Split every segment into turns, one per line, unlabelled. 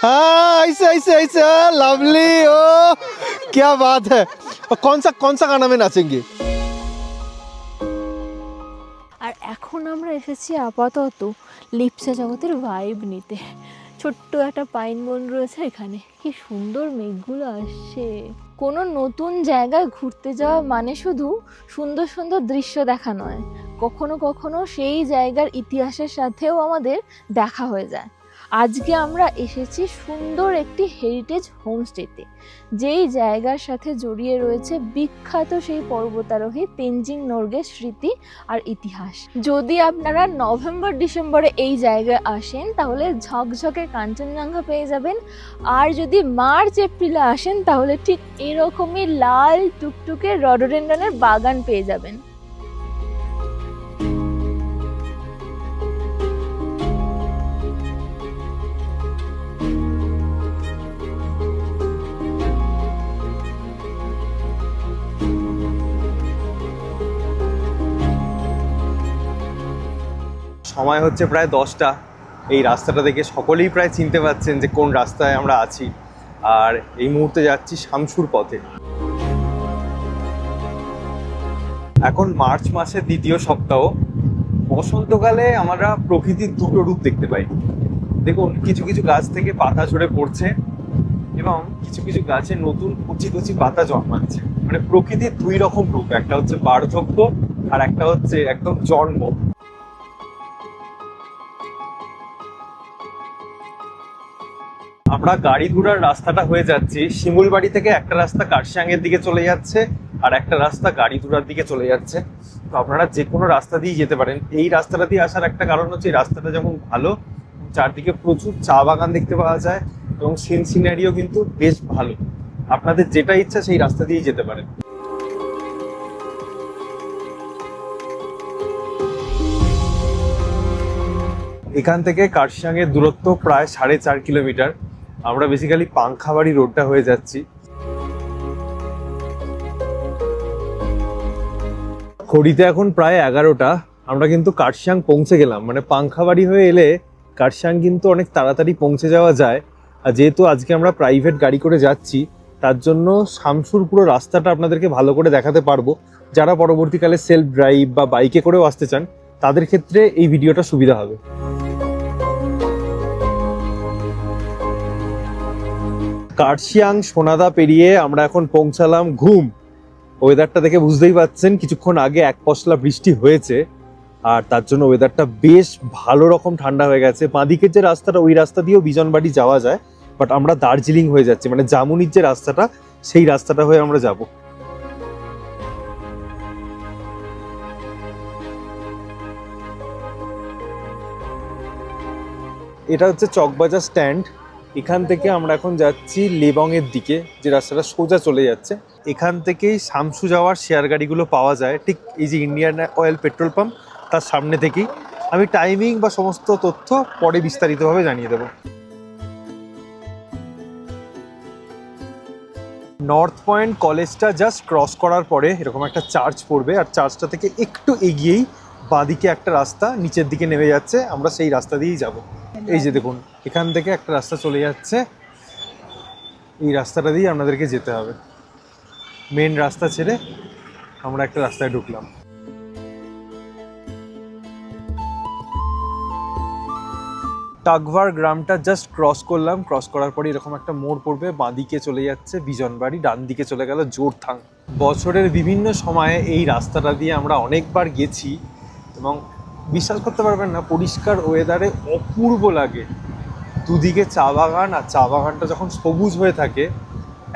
हाँ ऐसे ऐसे लवली ओ क्या बात है। कौन सा गाना में नाचेंगे?
আর এখন আমরা এসেছি আপাতত লিপসা জগতের ভাইব নিতে। ছোট্ট একটা পাইন বন রয়েছে এখানে, কি সুন্দর মেঘগুলো আসছে। কোনো নতুন জায়গায় ঘুরতে যাওয়া মানে শুধু সুন্দর সুন্দর দৃশ্য দেখা নয়, কখনো কখনো সেই জায়গার ইতিহাসের সাথেও আমাদের দেখা হয়ে যায়। আজকে আমরা এসেছি সুন্দর একটি হেরিটেজ হোমস্টেতে, যেই জায়গার সাথে জড়িয়ে রয়েছে বিখ্যাত সেই পর্বতারোহী তেনজিং নোরগের স্মৃতি আর ইতিহাস। যদি আপনারা নভেম্বর ডিসেম্বরে এই জায়গায় আসেন তাহলে ঝকঝকে কাঞ্চনজঙ্ঘা পেয়ে যাবেন, আর যদি মার্চ এপ্রিলে আসেন তাহলে ঠিক এরকমই লাল টুকটুকে রডোডেন্ড্রনের বাগান পেয়ে যাবেন।
সময় হচ্ছে প্রায় 10টা। এই রাস্তাটা দেখে সকলেই প্রায় চিনতে পারছেন যে কোন রাস্তায় আমরা আছি। আর এই মুহূর্তে যাচ্ছি শামসুর পথে। এখন মার্চ মাসের দ্বিতীয় সপ্তাহ। বসন্তকালে আমরা প্রকৃতির দুটো রূপ দেখতে পাই। দেখুন, কিছু কিছু গাছ থেকে পাতা ঝরে পড়ছে এবং কিছু কিছু গাছে নতুন কচি কচি পাতা জন্মাচ্ছে। মানে প্রকৃতির দুই রকম রূপ, একটা হচ্ছে বার্ধক্য আর একটা হচ্ছে একদম জন্ম। আমরা গাড়ি ঘোড়ার রাস্তাটা হয়ে যাচ্ছি। শিমুলবাড়ি থেকে একটা রাস্তা কার্শিয়াংয়ের দিকে চলে যাচ্ছে আর একটা রাস্তা গাড়ি ঘোড়ার দিকে চলে যাচ্ছে। তো আপনারা যে কোনো রাস্তা দিয়েই যেতে পারেন। এই রাস্তাটা দিয়ে আসার একটা কারণ হচ্ছে এই রাস্তাটা যেমন ভালো, চারদিকে প্রচুর চা বাগান দেখতে পাওয়া যায় এবং সিনারিও কিন্তু বেশ ভালো। আপনাদের যেটা ইচ্ছা সেই রাস্তা দিয়েই যেতে পারেন। এখান থেকে কার্শিয়াংয়ের দূরত্ব প্রায় 4.5 কিলোমিটার। আমরা বেসিক্যালি পাংখাবাড়ি রোডটা হয়ে যাচ্ছি। ঘড়িতে এখন প্রায় 11টা। আমরা কিন্তু কার্শিয়াং পৌঁছে গেলাম। মানে পাংখাবাড়ি হয়ে এলে কার্শিয়াং কিন্তু অনেক তাড়াতাড়ি পৌঁছে যাওয়া যায়। আর যেহেতু আজকে আমরা প্রাইভেট গাড়ি করে যাচ্ছি, তার জন্য শামসুর পুরো রাস্তাটা আপনাদেরকে ভালো করে দেখাতে পারবো। যারা পরবর্তীকালে সেলফ ড্রাইভ বা বাইকে করেও আসতে চান তাদের ক্ষেত্রে এই ভিডিওটা সুবিধা হবে। কার্শিয়াং সোনাদা পেরিয়ে আমরা এখন পৌঁছালাম ঘুম। ওয়েদারটা দেখে বুঝতেই পাচ্ছেন কিছুক্ষণ আগে এক পশলা বৃষ্টি হয়েছে, আর তার জন্য ওয়েদারটা বেশ ভালো রকম ঠান্ডা হয়ে গেছে। বাঁদিকের যে রাস্তাটা ওই রাস্তা দিয়েও বিজনবাড়ি যাওয়া যায়, বাট আমরা দার্জিলিং হয়ে যাচ্ছি, মানে জামুনির যে রাস্তাটা সেই রাস্তাটা হয়ে আমরা যাব। এটা হচ্ছে চকবাজার স্ট্যান্ড। এখান থেকে আমরা এখন যাচ্ছি লেবং এর দিকে, যে রাস্তাটা সোজা চলে যাচ্ছে। এখান থেকেই শামসু যাওয়ার শেয়ার গাড়িগুলো পাওয়া যায়, ঠিক এই যে ইন্ডিয়ান অয়েল পেট্রোল পাম্প তার সামনে থেকেই। আমি টাইমিং বা সমস্ত তথ্য পরে বিস্তারিতভাবে জানিয়ে দেবো। নর্থ পয়েন্ট কলেজটা জাস্ট ক্রস করার পরে এরকম একটা চার্চ পড়বে, আর চার্চটা থেকে একটু এগিয়েই বাঁদিকে একটা রাস্তা নিচের দিকে নেমে যাচ্ছে। আমরা সেই রাস্তা দিয়েই যাব। এই যে দেখুন, এখান থেকে একটা রাস্তা চলে যাচ্ছে, এই রাস্তাটা দিয়ে আপনাদেরকে যেতে হবে। মেন রাস্তা ছেড়ে আমরা একটা রাস্তায় ঢুকলাম। টাকভার গ্রামটা জাস্ট ক্রস করলাম। ক্রস করার পরে এরকম একটা মোড় পড়বে, বাঁদিকে চলে যাচ্ছে বিজনবাড়ি, ডান দিকে চলে গেল জোরথাং। বছরের বিভিন্ন সময়ে এই রাস্তাটা দিয়ে আমরা অনেকবার গেছি এবং বিশ্বাস করতে পারবেন না, পরিষ্কার ওয়েদারে অপূর্ব লাগে। দুদিকে চা বাগান, আর চা বাগানটা যখন সবুজ হয়ে থাকে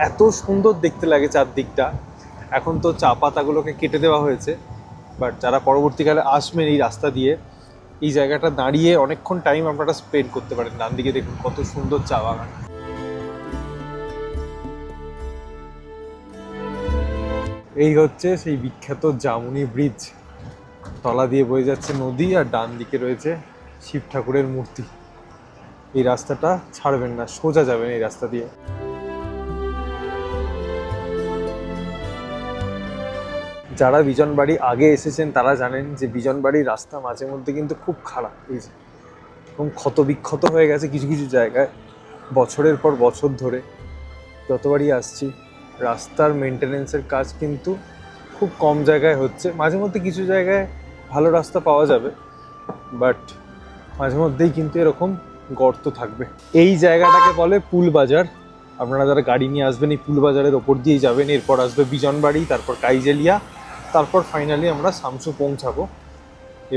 এত সুন্দর দেখতে লাগে চারদিকটা। এখন তো চা পাতাগুলোকে কেটে দেওয়া হয়েছে, বাট যারা পরবর্তীকালে আসবেন এই রাস্তা দিয়ে, এই জায়গাটা দাঁড়িয়ে অনেকক্ষণ টাইম আপনারা স্পেন্ড করতে পারেন। ডান দিকে দেখুন কত সুন্দর চা বাগান। এই হচ্ছে সেই বিখ্যাত জামুনি ব্রিজ। তলা দিয়ে বয়ে যাচ্ছে নদী, আর ডান দিকে রয়েছে শিব ঠাকুরের মূর্তি। এই রাস্তাটা ছাড়বেন না, সোজা যাবেন এই রাস্তা দিয়ে। যারা বিজনবাড়ি আগে এসেছেন তারা জানেন যে বিজনবাড়ির রাস্তা মাঝে মধ্যে কিন্তু খুব খারাপ, এই যে এবং ক্ষত বিক্ষত হয়ে গেছে কিছু কিছু জায়গায়। বছরের পর বছর ধরে যতবারই আসছি রাস্তার মেনটেনেন্সের কাজ কিন্তু খুব কম জায়গায় হচ্ছে। মাঝে মধ্যে কিছু জায়গায় ভালো রাস্তা পাওয়া যাবে, বাট মাঝে মধ্যেই কিন্তু এরকম গর্ত থাকবে। এই জায়গাটাকে বলে পুল বাজার। আপনারা যারা গাড়ি নিয়ে আসবেন এই পুল বাজারের ওপর দিয়েই যাবেন, এরপর আসবে বিজনবাড়ি, তারপর কাইজেলিয়া, তারপর ফাইনালি আমরা সামসু পৌঁছাবো।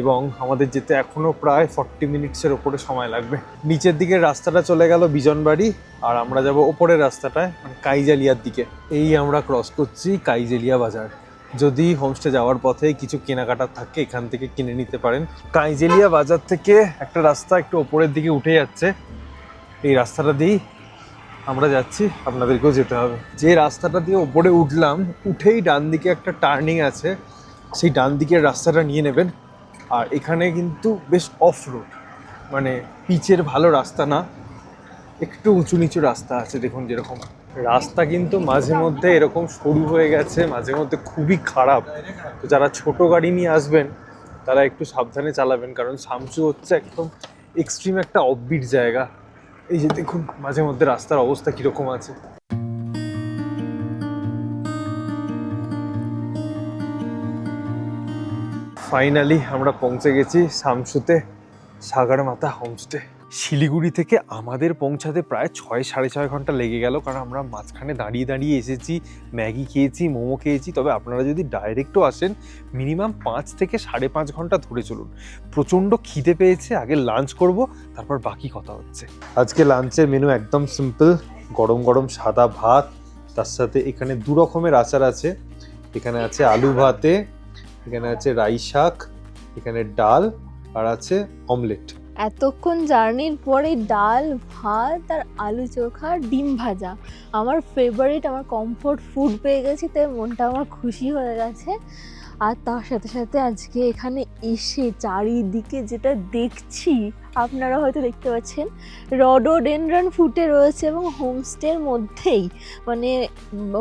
এবং আমাদের যেতে এখনো প্রায় 40 মিনিটসের ওপরে সময় লাগবে। নিচের দিকের রাস্তাটা চলে গেল বিজনবাড়ি, আর আমরা যাব ওপরের রাস্তাটায় মানে কাইজেলিয়ার দিকে। এই আমরা ক্রস করছি কাইজেলিয়া বাজার। যদি হোমস্টে যাওয়ার পথে কিছু কেনাকাটা থাকে এখান থেকে কিনে নিতে পারেন। কাইজেলিয়া বাজার থেকে একটা রাস্তা একটু ওপরের দিকে উঠে যাচ্ছে, এই রাস্তাটা দিয়েই আমরা যাচ্ছি, আপনাদেরকেও যেতে হবে। যে রাস্তাটা দিয়ে ওপরে উঠলাম, উঠেই ডান দিকে একটা টার্নিং আছে, সেই ডান দিকের রাস্তাটা নিয়ে নেবেন। আর এখানে কিন্তু বেশ অফ রোড, মানে পিচের ভালো রাস্তা না, একটু উঁচু নিচু রাস্তা আছে। দেখুন যেরকম রাস্তা কিন্তু মাঝে মধ্যে এরকম সরু হয়ে গেছে, মাঝে মধ্যে খুবই খারাপ। তো যারা ছোট গাড়ি নিয়ে আসবেন তারা একটু সাবধানে চালাবেন, কারণ সামসু হচ্ছে একদম এক্সট্রিম একটা অফবিট জায়গা। এই যে দেখুন মাঝে মধ্যে রাস্তার অবস্থা কীরকম আছে। ফাইনালি আমরা পৌঁছে গেছি সামসুতে, সাগরমাথা হোমস্টে। শিলিগুড়ি থেকে আমাদের পৌঁছাতে প্রায় 6-6.5 ঘন্টা লেগে গেল, কারণ আমরা মাঝখানে দাঁড়িয়ে দাঁড়িয়ে এসেছি, ম্যাগি খেয়েছি, মোমো খেয়েছি। তবে আপনারা যদি ডাইরেক্টও আসেন মিনিমাম 5 থেকে 5.5 ঘন্টা ধরে চলুন। প্রচণ্ড খিদে পেয়েছে, আগে লাঞ্চ করব, তারপর বাকি কথা হচ্ছে। আজকে লাঞ্চের মেনু একদম সিম্পল, গরম গরম সাদা ভাত, তার সাথে এখানে 2 রকমের আচার আছে। এখানে আছে আলু ভাতে, এখানে আছে রাই শাক, এখানে ডাল, আর আছে অমলেট।
এতক্ষণ জার্নির পরে ডাল ভাত আর আলু চোখা ডিম ভাজা আমার ফেভারিট, আমার কমফোর্ট ফুড পেয়ে গেছি, তাই মনটা আমার খুশি হয়ে গেছে। আর তার সাথে সাথে আজকে এখানে এসে চারিদিকে যেটা দেখছি আপনারা হয়তো দেখতে পাচ্ছেন, রডোডেনড্রন ফুটে রয়েছে এবং হোমস্টের মধ্যেই, মানে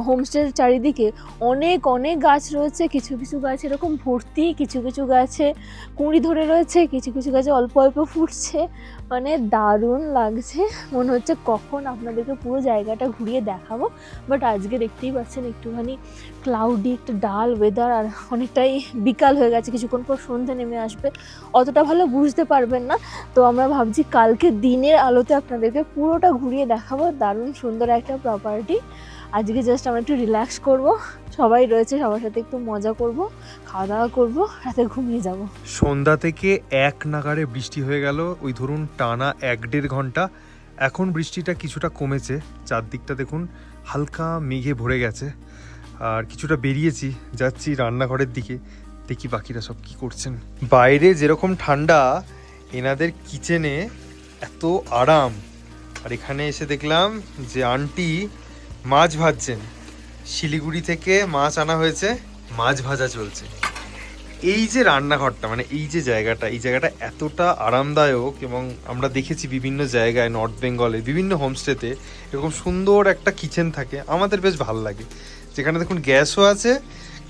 হোমস্টের চারিদিকে অনেক অনেক গাছ রয়েছে। কিছু কিছু গাছ এরকম ভর্তি, কিছু কিছু গাছে কুঁড়ি ধরে রয়েছে, কিছু কিছু গাছে অল্প অল্প ফুটছে। মানে দারুণ লাগছে, মনে হচ্ছে কখন আপনাদেরকে পুরো জায়গাটা ঘুরিয়ে দেখাবো। বাট আজকে দেখতেই পাচ্ছেন একটুখানি ক্লাউডি, একটা ডাল ওয়েদার, আর অনেকটাই বিকাল হয়ে গেছে, কিছুক্ষণ পর সন্ধ্যে নেমে আসবে, অতটা ভালো বুঝতে পারবেন না। তো আমরা ভাবছি কালকে দিনের আলোতে আপনাদেরকে পুরোটা ঘুরিয়ে দেখাবো। দারুণ সুন্দর একটা প্রপার্টি। আজকে জাস্ট আমরা একটু রিল্যাক্স করব, সবাই রয়েছে, সবার সাথে একটু মজা করব, খাওয়া দাওয়া করবো, রাতে ঘুমিয়ে যাব।
সন্ধ্যা থেকে এক নাগাড়ে বৃষ্টি হয়ে গেল, ওই ধরুন টানা 1-1.5 ঘন্টা। এখন বৃষ্টিটা কিছুটা কমেছে, চারদিকটা দেখুন হালকা মেঘে ভরে গেছে। আর কিছুটা বেরিয়েছি, যাচ্ছি রান্নাঘরের দিকে, দেখি বাকিরা সব কি করছেন। বাইরে যেরকম ঠান্ডা, এনাদের কিচেনে এত আরাম। আর এখানে এসে দেখলাম যে আন্টি মাছ ভাজছেন, শিলিগুড়ি থেকে মাছ আনা হয়েছে, মাছ ভাজা চলছে। এই যে রান্নাঘরটা, মানে এই যে জায়গাটা, এই জায়গাটা এতটা আরামদায়ক। এবং আমরা দেখেছি বিভিন্ন জায়গায়, নর্থ বেঙ্গলে বিভিন্ন হোমস্টেতে এরকম সুন্দর একটা কিচেন থাকে, আমাদের বেশ ভালো লাগে। যেখানে দেখুন গ্যাসও আছে,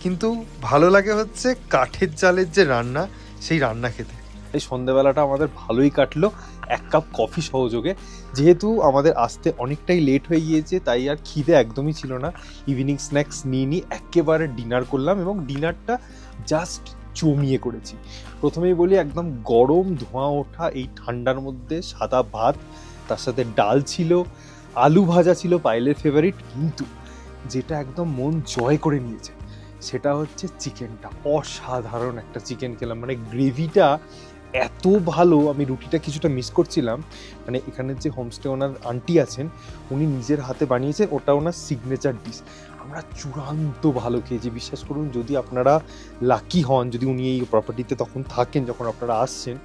কিন্তু ভালো লাগে হচ্ছে কাঠের জালের যে রান্না, সেই রান্না খেতে। এই সন্ধ্যেবেলাটা আমাদের ভালোই কাটলো 1 কাপ কফি সহযোগে। যেহেতু আমাদের আসতে অনেকটাই লেট হয়ে গিয়েছে, তাই আর খিদে একদমই ছিল না। ইভিনিং স্ন্যাক্স নিয়ে একেবারে ডিনার করলাম, এবং ডিনারটা জাস্ট জমিয়ে করেছি। প্রথমেই বলি, একদম গরম ধোঁয়া ওঠা এই ঠান্ডার মধ্যে সাদা ভাত, তার সাথে ডাল ছিল, আলু ভাজা ছিল পায়েলের ফেভারিট, কিন্তু যেটা একদম মন জয় করে নিয়েছে সেটা হচ্ছে চিকেনটা। অসাধারণ একটা চিকেন খেলাম, মানে গ্রেভিটা এত ভালো। আমি রুটিটা কিছুটা মিস করছিলাম। মানে এখানে যে হোমস্টে ওনার আন্টি আছেন, উনি নিজের হাতে বানিয়েছেন, ওটা ওনার সিগনেচার ডিশ। আমরা চূড়ান্ত ভালো খেয়েছি, বিশ্বাস করুন। যদি আপনারা লাকি হন, যদি উনি এই প্রপার্টিতে তখন থাকেন যখন আপনারা আসছেন,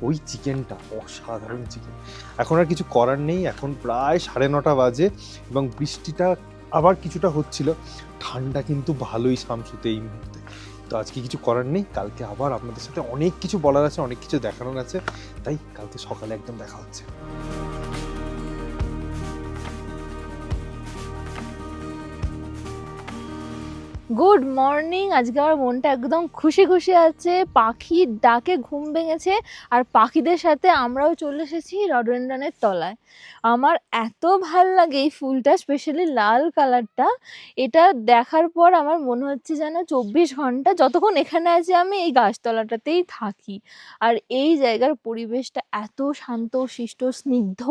ওই চিকেনটা অসাধারণ চিকেন। এখন আর কিছু করার নেই, এখন প্রায় 9:30 বাজে এবং বৃষ্টিটা আবার কিছুটা হচ্ছিল। ঠান্ডা কিন্তু ভালোই সামসুতে এই মুহূর্তে। তো আজকে কিছু করার নেই, কালকে আবার আপনাদের সাথে অনেক কিছু বলার আছে, অনেক কিছু দেখানোর আছে, তাই কালকে সকালে একদম দেখা হচ্ছে।
Good morning. আজকে আমার মনটা একদম খুশি খুশি আছে, পাখির ডাকে ঘুম ভেঙেছে, আর পাখিদের সাথে আমরাও চলে এসেছি রডোডেনড্রনের তলায়। আমার এত ভাল লাগে এই ফুলটা, স্পেশালি লাল কালারটা। এটা দেখার পর আমার মনে হচ্ছে যেন 24 ঘন্টা যতক্ষণ এখানে আছি আমি এই গাছতলাটাতেই থাকি। আর এই জায়গার পরিবেশটা এত শান্ত শিষ্ট স্নিগ্ধ,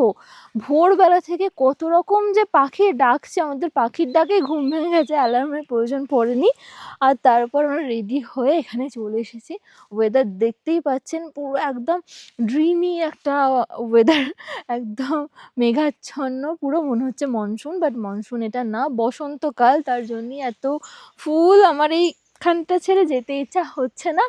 ভোরবেলা থেকে কত রকম যে পাখি ডাকছে, আমাদের পাখির ডাকে ঘুম ভেঙে গেছে, অ্যালার্মের প্রয়োজন পড়েনি। আর তারপর আমরা রেডি হয়ে এখানে চলে এসেছি। ওয়েদার দেখতেই পাচ্ছেন, পুরো একদম ড্রিমি একটা ওয়েদার, একদম মেঘাচ্ছন্ন, পুরো মনে হচ্ছে মনসুন, বাট মনসুন এটা না, বসন্তকাল। তার জন্যই এত ফুল। আমার এইখানটা ছেড়ে যেতে ইচ্ছা হচ্ছে না।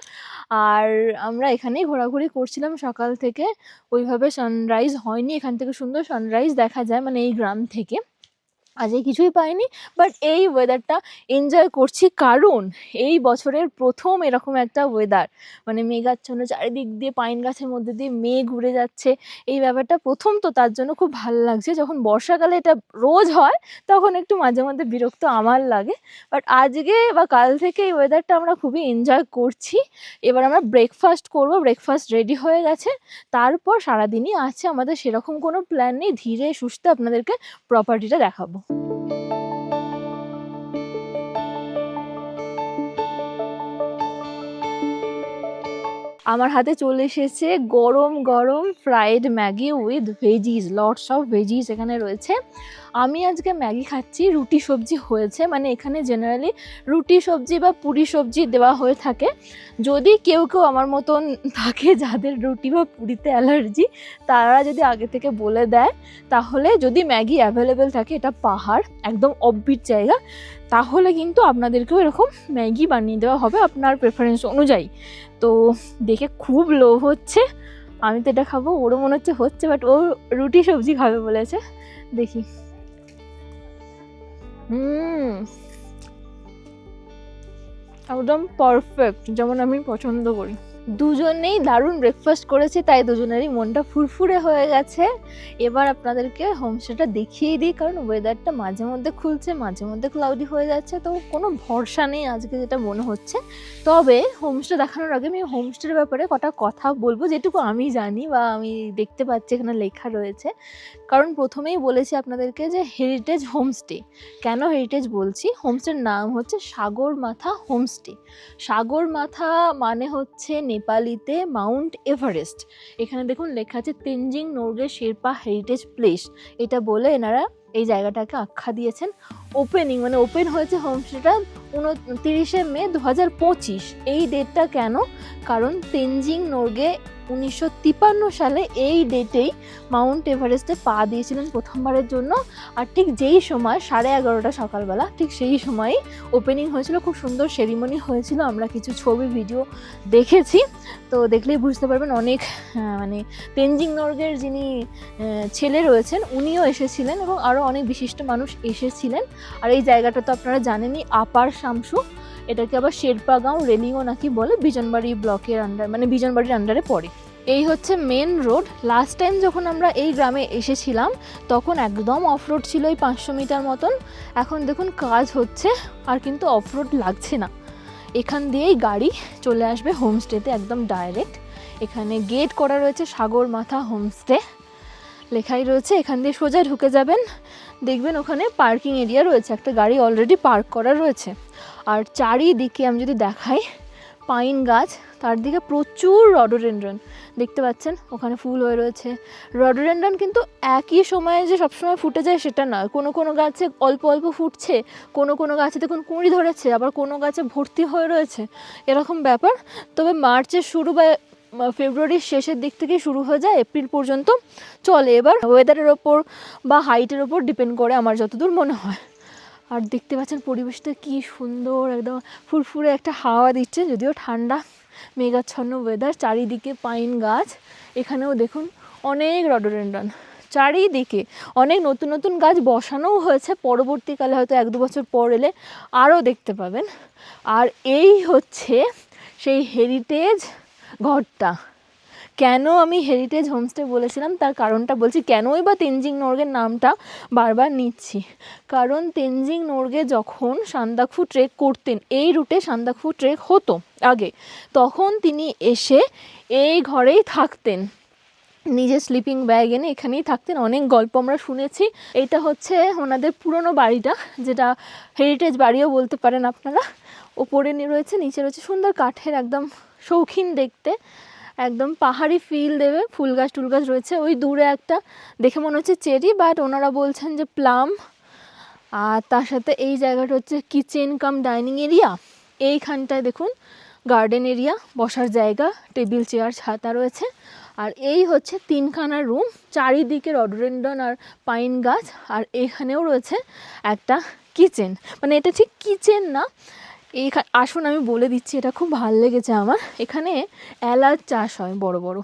আর আমরা এখানেই ঘোরাঘুরি করছিলাম সকাল থেকে। ওইভাবে সানরাইজ হয়নি, এখান থেকে সুন্দর সানরাইজ দেখা যায়, মানে এই গ্রাম থেকে। আজকে কিছুই পাইনি, বাট এই ওয়েদারটা এনজয় করছি, কারণ এই বছরের প্রথম এরকম একটা ওয়েদার, মানে মেঘাচ্ছন্ন, চারিদিক দিয়ে পাইন গাছের মধ্যে দিয়ে মেঘ উড়ে যাচ্ছে। এই ব্যাপারটা প্রথম, তো তার জন্য খুব ভালো লাগছে। যখন বর্ষাকালে এটা রোজ হয় তখন একটু মাঝে মধ্যে বিরক্ত আমার লাগে, বাট আজকে বা কাল থেকে এই ওয়েদারটা আমরা খুবই এনজয় করছি। এবার আমরা ব্রেকফাস্ট করব, ব্রেকফাস্ট রেডি হয়ে গেছে। তারপর সারাদিনই আছে আমাদের, সেরকম কোনো প্ল্যান নেই, ধীরে সুস্থে আপনাদেরকে প্রপার্টিটা দেখাবো। আমার হাতে চলে এসেছে গরম গরম fried Maggi with veggies, lots of veggies এখানে রয়েছে। আমি আজকে ম্যাগি খাচ্ছি, রুটি সবজি হয়েছে, মানে এখানে জেনারেলি রুটি সবজি বা পুরি সবজি দেওয়া হয়ে থাকে। যদি কেউ কেউ আমার মতন থাকে যাদের রুটি বা পুরিতে অ্যালার্জি, তারা যদি আগে থেকে বলে দেয়, তাহলে যদি ম্যাগি অ্যাভেলেবেল থাকে, এটা পাহাড় একদম অফবিট জায়গা, তাহলে কিন্তু আপনাদেরকেও এরকম ম্যাগি বানিয়ে দেওয়া হবে আপনার প্রেফারেন্স অনুযায়ী। তো দেখে খুব লোভ হচ্ছে, আমি তো এটা খাবো, ওরও মনে হচ্ছে, বাট ও রুটি সবজি খাবে বলেছে। দেখি। একদম পারফেক্ট, যেমন আমি পছন্দ করি। দুজনেই দারুণ ব্রেকফাস্ট করেছে, তাই দুজনেরই মনটা ফুরফুরে হয়ে গেছে। এবার আপনাদেরকে হোমস্টেটা দেখিয়ে দিই, কারণ ওয়েদারটা মাঝে মধ্যে খুলছে, মাঝে মধ্যে ক্লাউডি হয়ে যাচ্ছে, তো কোনো ভরসা নেই আজকে, যেটা মনে হচ্ছে। তবে হোমস্টে দেখানোর আগে আমি হোমস্টের ব্যাপারে কটা কথা বলবো, যেটুকু আমি জানি বা আমি দেখতে পাচ্ছি এখানে লেখা রয়েছে। কারণ প্রথমেই বলেছি আপনাদেরকে যে হেরিটেজ হোমস্টে। কেন হেরিটেজ বলছি? হোমস্টের নাম হচ্ছে সাগরমাথা হোমস্টে। সাগরমাথা মানে হচ্ছে নেপালিতে মাউন্ট এভারেস্ট। এখানে দেখুন লেখা আছে তেনজিং নোরগে শেরপা হেরিটেজ প্লেস, এটা বলে এনারা এই জায়গাটাকে আখ্যা দিয়েছেন। ওপেনিং মানে ওপেন হয়েছে হোমস্টেটা 29শে মে 2025। এই ডেটটা কেন? কারণ তেনজিং নোরগে 1953 সালে এই ডেটেই মাউন্ট এভারেস্টে পা দিয়েছিলেন প্রথমবারের জন্য। আর ঠিক যেই সময় 11:30 সকালবেলা, ঠিক সেই সময়ই ওপেনিং হয়েছিল। খুব সুন্দর সেরিমনি হয়েছিল, আমরা কিছু ছবি ভিডিও দেখেছি, তো দেখলেই বুঝতে পারবেন। অনেক মানে তেনজিং নোরগের যিনি ছেলে রয়েছেন উনিও এসেছিলেন, এবং আরও অনেক বিশিষ্ট মানুষ এসেছিলেন। আর এই জায়গাটা তো আপনারা জানেনই, আপার শামসু, এটাকে আবার শেরপাগাঁও রেলিংও নাকি বলে, বিজনবাড়ি ব্লকের আন্ডার, মানে বিজনবাড়ির আন্ডারে পড়ে। এই হচ্ছে মেন রোড। লাস্ট টাইম যখন আমরা এই গ্রামে এসেছিলাম তখন একদম অফরোড ছিল, এই 500 মিটার মতন। এখন দেখুন কাজ হচ্ছে, আর কিন্তু অফরোড লাগছে না, এখান দিয়েই গাড়ি চলে আসবে হোমস্টেতে একদম ডাইরেক্ট। এখানে গেট করা রয়েছে, সাগরমাথা হোমস্টে লেখাই রয়েছে। এখান দিয়ে সোজা ঢুকে যাবেন, দেখবেন ওখানে পার্কিং এরিয়া রয়েছে, একটা গাড়ি অলরেডি পার্ক করা রয়েছে। আর চারিদিকে আমি যদি দেখাই, পাইন গাছ, তার দিকে প্রচুর রডোডেনড্রন দেখতে পাচ্ছেন, ওখানে ফুল হয়ে রয়েছে। রডোডেনড্রন কিন্তু একই সময়ে যে সবসময় ফুটে যায় সেটা নয়, কোনো কোনো গাছে অল্প অল্প ফুটছে, কোনো কোনো গাছে দেখুন কুঁড়ি ধরেছে, আবার কোনো গাছে ভর্তি হয়ে রয়েছে, এরকম ব্যাপার। তবে মার্চের শুরু বা ফেব্রুয়ারির শেষের দিক থেকে শুরু হয়ে যায়, এপ্রিল পর্যন্ত চলে। এবার ওয়েদারের ওপর বা হাইটের ওপর ডিপেন্ড করে আমার যতদূর মনে হয়। আর দেখতে পাচ্ছেন পরিবেশটা কি সুন্দর, একদম ফুরফুরে একটা হাওয়া দিচ্ছে, যদিও ঠান্ডা, মেঘাচ্ছন্ন ওয়েদার, চারিদিকে পাইন গাছ। এখানেও দেখুন অনেক রডোডেনড্রন, চারিদিকে অনেক নতুন নতুন গাছ বসানোও হয়েছে, পরবর্তীকালে হয়তো 1-2 বছর পর এলে আরও দেখতে পাবেন। আর এই হচ্ছে সেই হেরিটেজ ঘরটা, কেন আমি হেরিটেজ হোমস্টে বলেছিলাম তার কারণটা বলছি, কেনই বা তেনজিং নোরগের নামটা বারবার নিচ্ছি। কারণ তেনজিং নোরগে যখন সান্দাকফু ট্রেক করতেন, এই রুটে সান্দাকফু ট্রেক হতো আগে, তখন তিনি এসে এই ঘরেই থাকতেন, নিজের স্লিপিং ব্যাগ এনে এখানেই থাকতেন। অনেক গল্প আমরা শুনেছি। এইটা হচ্ছে ওনাদের পুরনো বাড়িটা, যেটা হেরিটেজ বাড়িও বলতে পারেন আপনারা। ওপরে রয়েছে, নিচে রয়েছে সুন্দর কাঠের, একদম শৌখিন দেখতে, একদম পাহাড়ি ফিল দেবে। ফুল গাছ টুল গাছ রয়েছে। ওই দূরে একটা দেখে মনে হচ্ছে চেরি, বাট ওনারা বলছেন যে প্লাম। আর তার সাথে এই জায়গাটা হচ্ছে কিচেন কাম ডাইনিং এরিয়া। এইখানটায় দেখুন গার্ডেন এরিয়া, বসার জায়গা, টেবিল চেয়ার ছাতা রয়েছে। আর এই হচ্ছে 3খানা রুম, চারিদিকে রডোডেনড্রন আর পাইন গাছ। আর এখানেও রয়েছে একটা কিচেন, মানে এটা ঠিক কিচেন না। আসুন আমি বলে দিচ্ছি, এটা খুব ভালো লেগেছে আমার। এখানে এলাচ চাষ হয় বড় বড়,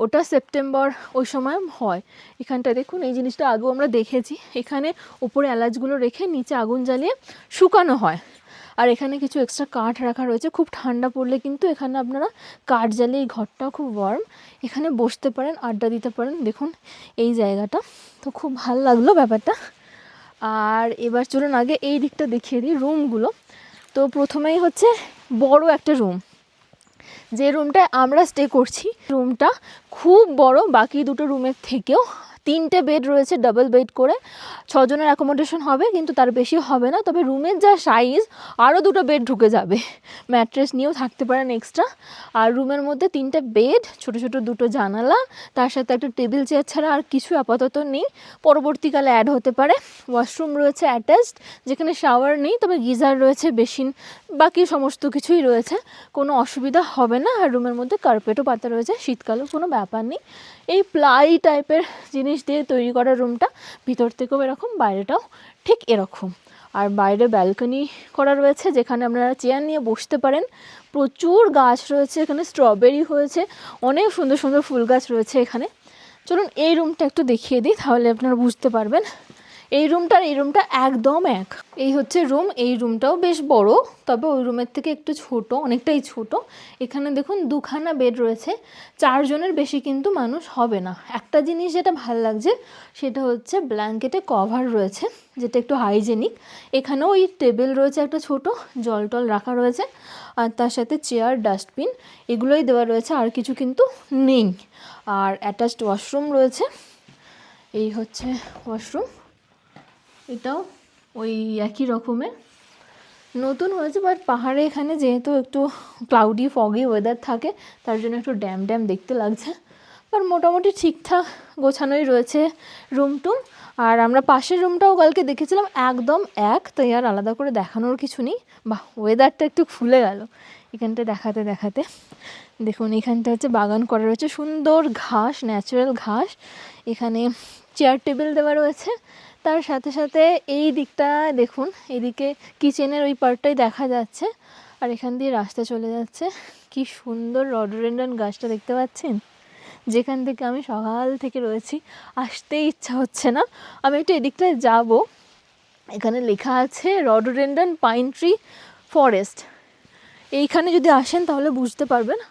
ওটা সেপ্টেম্বর ওই সময় হয়। এখানটা দেখুন, এই জিনিসটা আগেও আমরা দেখেছি। এখানে উপরে এলাচগুলো রেখে নিচে আগুন জ্বালিয়ে শুকানো হয়। আর এখানে কিছু এক্সট্রা কাঠ রাখা রয়েছে। খুব ঠান্ডা পড়লে কিন্তু এখানে আপনারা কাঠ জ্বালিয়ে, এই ঘরটাও খুব ওয়ার্ম, এখানে বসতে পারেন, আড্ডা দিতে পারেন। দেখুন এই জায়গাটা, তো খুব ভালো লাগলো ব্যাপারটা। আর এবার চলুন আগে এই দিকটা দেখিয়ে দিই রুমগুলো। তো প্রথমেই হচ্ছে বড় একটা রুম, যে রুমটায় আমরা স্টে করছি। রুমটা খুব বড়, বাকি দুটো রুমের থেকেও। 3টে বেড রয়েছে, ডাবল বেড করে। 6 জনের অ্যাকোমোডেশন হবে, কিন্তু তার বেশি হবে না। তবে রুমের যা সাইজ, আরও 2টো বেড ঢুকে যাবে, ম্যাট্রেস নিয়েও থাকতে পারেন এক্সট্রা। আর রুমের মধ্যে 3টে বেড, ছোট ছোট 2টো জানালা, তার সাথে একটা টেবিল চেয়ার ছাড়া আর কিছু আপাতত নেই, পরবর্তীকালে অ্যাড হতে পারে। ওয়াশরুম রয়েছে অ্যাটাচড, যেখানে শাওয়ার নেই, তবে গিজার রয়েছে, বেসিন, বাকি সমস্ত কিছুই রয়েছে, কোনো অসুবিধা হবে না। আর রুমের মধ্যে কার্পেটও পাতা রয়েছে, শীতকালেও কোনো ব্যাপার নেই। এই প্লাই টাইপের জিনিস দিয়ে তৈরি করা রুমটা, ভিতর থেকেও এরকম, বাইরেটাও ঠিক এরকম। আর বাইরে ব্যালকনি করা রয়েছে, যেখানে আপনারা চেয়ার নিয়ে বসতে পারেন। প্রচুর গাছ রয়েছে এখানে, স্ট্রবেরি হয়েছে, অনেক সুন্দর সুন্দর ফুল গাছ রয়েছে এখানে। চলুন এই রুমটা একটু দেখিয়ে দিই, তাহলে আপনারা বুঝতে পারবেন। এই রুমটার এই রুমটা একদম এক। এই হচ্ছে রুম, এই রুমটাও বেশ বড়, তবে ওই রুমের থেকে একটু ছোট, অনেকটাই ছোট। এখানে দেখুন 2খানা বেড রয়েছে, 4 জনের বেশি কিন্তু মানুষ হবে না। একটা জিনিস যেটা ভালো লাগছে, সেটা হচ্ছে ব্ল্যাঙ্কেটে কভার রয়েছে, যেটা একটু হাইজেনিক। এখানেও ওই টেবিল রয়েছে একটা ছোট, জল টল রাখা রয়েছে, আর তার সাথে চেয়ার, ডাস্টবিন, এগুলোই দেওয়া রয়েছে, আর কিছু কিন্তু নেই। আর অ্যাটাচড ওয়াশরুম রয়েছে। এই হচ্ছে ওয়াশরুম, এটাও ওই একই রকমের, নতুন হয়েছে। বাট পাহাড়ে এখানে যেহেতু একটু ক্লাউডি ফগি ওয়েদার থাকে, তার জন্য একটু ড্যাম ড্যাম দেখতে লাগছে। বাট মোটামুটি ঠিকঠাক গোছানোই রয়েছে রুম টুম। আর আমরা পাশের রুমটাও কালকে দেখেছিলাম, একদম এক, তাই আর আলাদা করে দেখানোর কিছু নেই। বাহ, ওয়েদারটা একটু খুলে গেল এখানটা দেখাতে দেখাতে। দেখুন এখানটা হচ্ছে বাগান করা রয়েছে, সুন্দর ঘাস, ন্যাচারাল ঘাস। এখানে চেয়ার টেবিল দেওয়া রয়েছে। তার সাথে সাথে এই দিকটা দেখুন, এদিকে কিচেনের ওই পার্টটাই দেখা যাচ্ছে। আর এখান দিয়ে রাস্তা চলে যাচ্ছে। কি সুন্দর রডোডেনড্রন গাছটা দেখতে পাচ্ছেন, যেখান থেকে আমি সকাল থেকে রয়েছি, আসতেই ইচ্ছা হচ্ছে না। আমি একটু এদিকটায় যাব, এখানে লেখা আছে রডোডেনড্রন পাইন ট্রি ফরেস্ট। এইখানে যদি আসেন তাহলে বুঝতে পারবেন